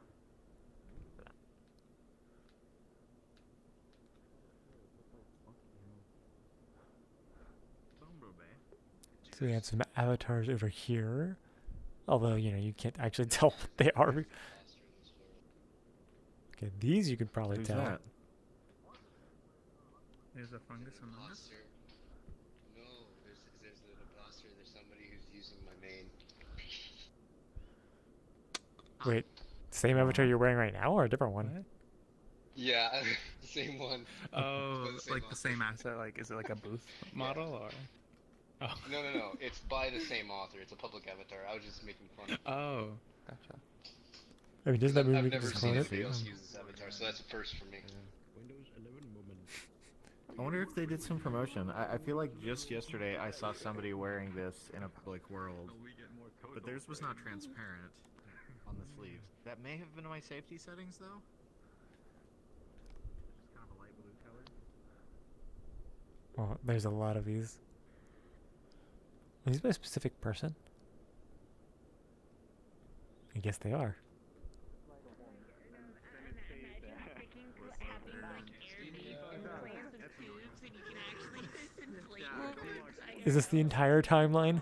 So we have some avatars over here. Although, you know, you can't actually tell what they are. Okay, these you could probably tell. That? There's a fungus on this. No, there's an imposter. There's somebody who's using my main. Wait, same avatar you're wearing right now or a different one? Yeah, the same one. Oh, it's like the same asset. Like, is it like a booth model or? Oh. No. It's by the same author. It's a public avatar. I was just making fun. Oh, gotcha. I mean, doesn't that mean I've we can never just seen clone it? anybody else use this avatar, so that's a first for me. Windows 11 moment. wonder if they did some promotion. I feel like just yesterday I saw somebody wearing this in a public world, but theirs was not transparent on the sleeves. That may have been my safety settings, though. Just kind of a light blue color. Oh, there's a lot of these. Are these by a specific person? I guess they are. Is this the entire timeline?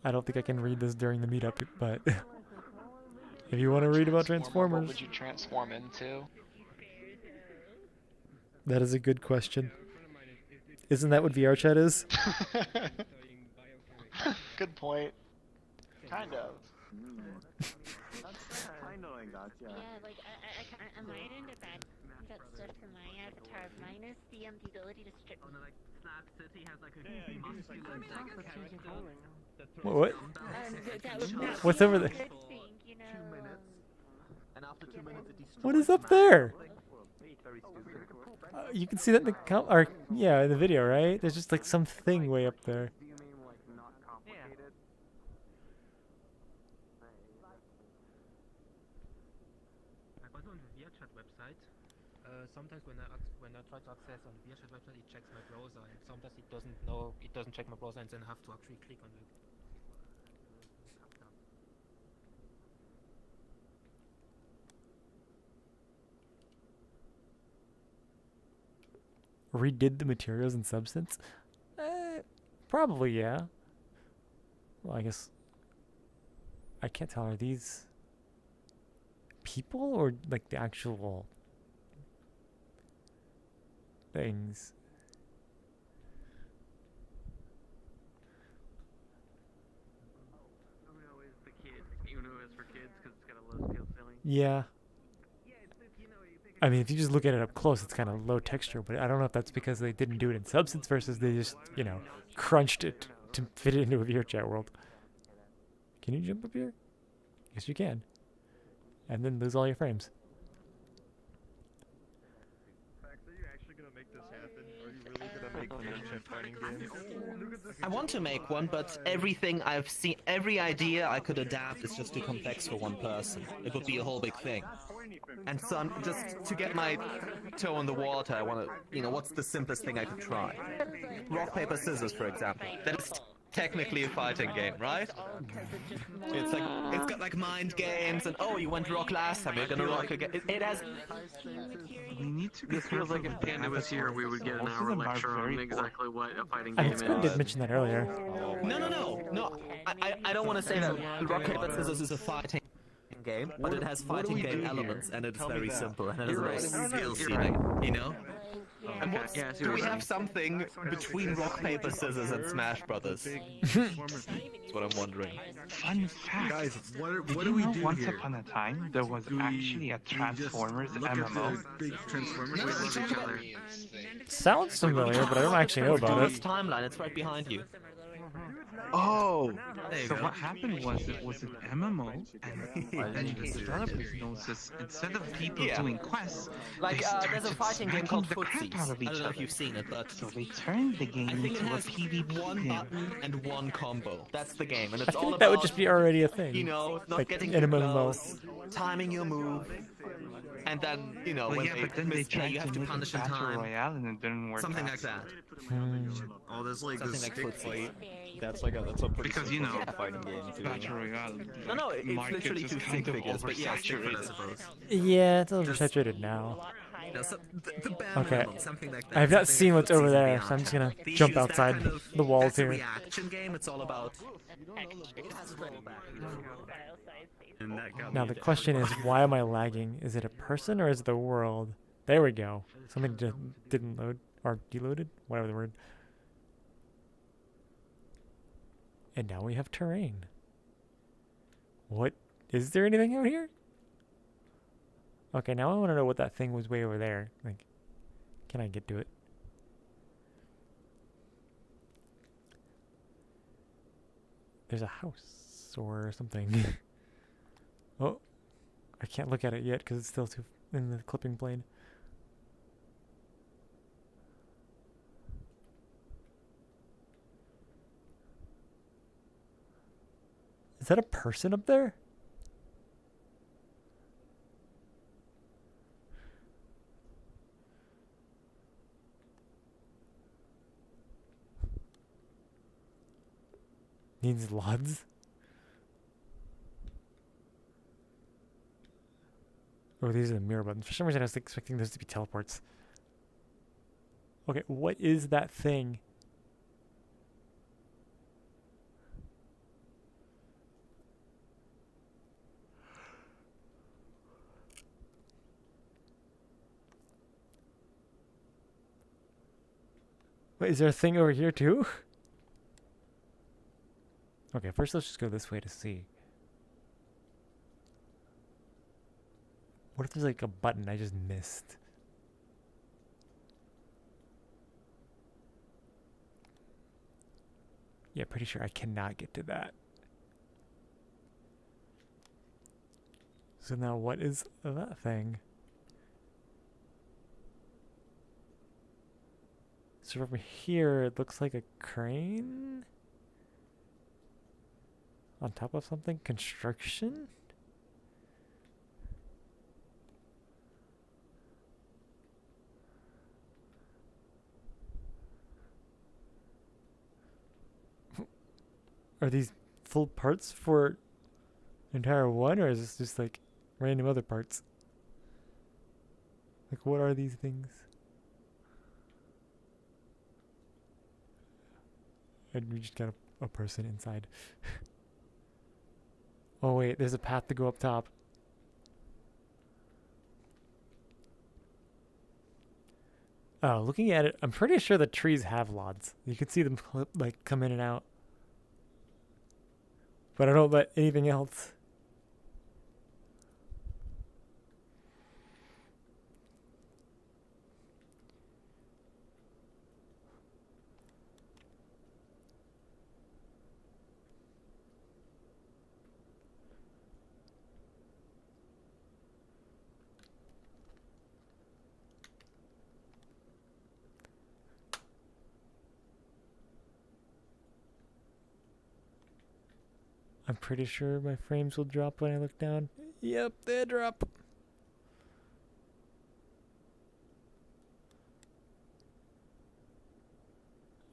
I don't think I can read this during the meetup, but if you want to read about Transformers, What would you transform into? that is a good question. Isn't that what VRChat is? Good point. Kind of. Kind of like that, yeah. Yeah, like I might end up adding that stuff to my avatar, minus the ability to strip. What? That would What's over there? Thing, you know, What is up there? You can see that in the in the video, right? There's just like something way up there. I was on the VRChat website. Sometimes when I try to access on the VRChat website, it checks my browser, and sometimes it doesn't check my browser, and then I have to actually click on it. Redid the materials and substance? Probably, yeah. Well, I guess I can't tell. Are these people or like the actual things? Uno is the kid. Uno is for kids because it's got a low skill ceiling. Yeah. I mean, if you just look at it up close, it's kind of low texture, but I don't know if that's because they didn't do it in Substance versus they just, crunched it to fit it into a VRChat world. Can you jump up here? Yes, you can. And then lose all your frames. I want to make one, but everything I've seen, every idea I could adapt is just too complex for one person. It would be a whole big thing. And so I'm just to get my toe in the water, I want to, what's the simplest thing I could try? Rock, paper, scissors, for example. That is technically a fighting game, right? It's got like mind games and you went rock last time, you're gonna rock again. It has. This feels like if Panda was here, we would get an hour lecture on exactly what a fighting game is. I did mention that earlier. No. I don't want to say that rock, paper, scissors is a fighting game, but it has fighting game elements, and it's very simple, and it is very skill ceiling, And do we have something between rock, paper, scissors, and Smash Brothers? That's what I'm wondering. Fun fact. Guys, what do we do Once here? upon a time, there was actually a Transformers MMO. Sounds familiar, but I don't actually know about it. Timeline, it's right behind you. Oh! There you So go. what happened was it was an MMO, and the developers noticed instead of people doing quests, Like, they there's a started fighting game smacking called the crap Footsies. out of I each don't know if other. you've seen it, but So they turned the game I think it into a has PvP one game. button and one combo. That's the game, and I it's feel all like about that would just be already a thing. not like getting in a too MMO. close, timing your move, and then Well, when yeah, but then they misplay, tried you have to make punish it in Battle time. Royale, and it didn't work Something out. like that. Oh, there's like Something this like stick Footsies. fight. That's a pretty Because, simple fighting game too. Battle Royale. No, it's market literally is two kind stick of figures, but yeah, stick figures, I oversaturated. suppose. Yeah, it's oversaturated now. The bare Okay. minimum, something like that. I've not something seen like what's over Footsies there, and so I'm just beyond. gonna The jump issue is that outside kind of- the walls that's a here. reaction game. It's all about. Now the question is, why am I lagging? Is it a person or is it the world? There we go. Something just didn't load or deloaded, whatever the word. And now we have terrain. What? Is there anything out here? Okay, now I want to know what that thing was way over there. Like, can I get to it? There's a house or something. Oh, I can't look at it yet because it's still too in the clipping plane. Is that a person up there? Needs LUDs? Oh, these are the mirror buttons. For some reason I was expecting those to be teleports. Okay, what is that thing? Wait, is there a thing over here too? Okay, first let's just go this way to see. What if there's like a button I just missed? Yeah, pretty sure I cannot get to that. So now what is that thing? So over here it looks like a crane? On top of something? Construction? Are these full parts for entire one, or is this just like random other parts? Like, what are these things? And we just got a person inside. Oh wait, there's a path to go up top. Oh, looking at it, I'm pretty sure the trees have LODs. You can see them like come in and out. But I don't let anything else. I'm pretty sure my frames will drop when I look down. Yep, they drop.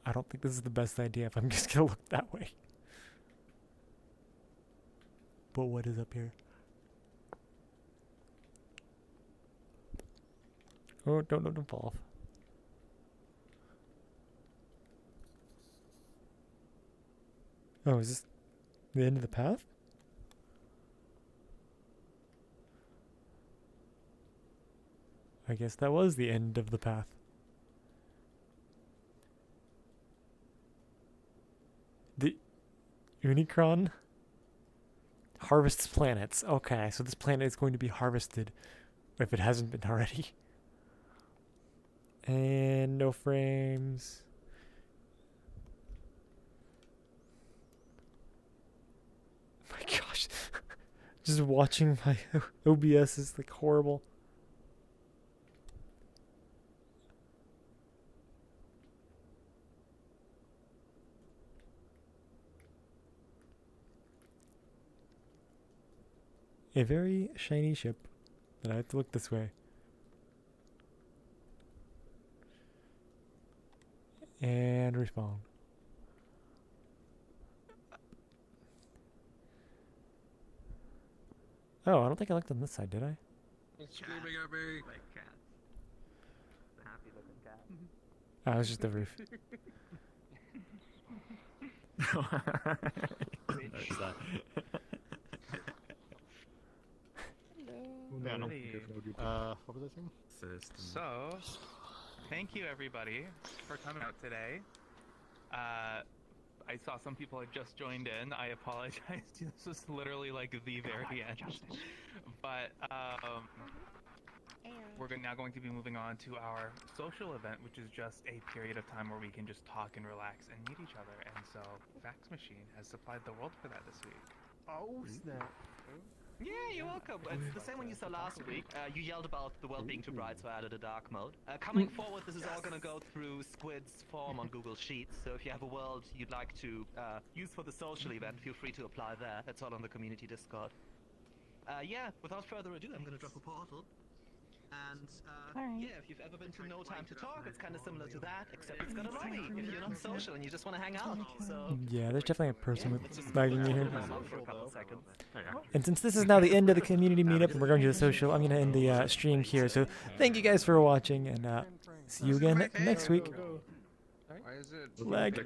I don't think this is the best idea if I'm just gonna look that way. But what is up here? Oh, don't fall off. Oh, is this the end of the path? I guess that was the end of the path. The Unicron harvests planets. Okay, so this planet is going to be harvested if it hasn't been already. And no frames. My gosh. Just watching my OBS is like horrible. A very shiny ship, but I have to look this way. And respawn. Oh, I don't think I looked on this side, did I? Screaming at me. Like cats. The happy looking cat. Oh, it was just the roof. There's that. Yeah, no. What was I saying? So, thank you everybody for coming out today. I saw some people had just joined in. I apologize. This was literally like the very end. But we're now going to be moving on to our social event, which is just a period of time where we can just talk and relax and meet each other. And so, Fax Machine has supplied the world for that this week. Oh snap! Yeah, you're welcome. It's the same one you saw last week. You yelled about the world being too bright, so I added a dark mode. Coming forward, this is all gonna go through Squid's form on Google Sheets, so if you have a world you'd like to use for the social event, feel free to apply there. That's all on the community Discord. Yeah, without further ado, I'm gonna drop a portal. And yeah, if you've ever been to No Time to Talk, it's kind of similar to that, except it's got a lobby if you're not social and you just want to hang out. So Yeah, there's definitely a person with lagging me here. for a couple seconds. And since this is now the end of the community meetup and we're going to the social, I'm going to end the stream here. So thank you guys for watching, and see you again next week. Why is it Lag.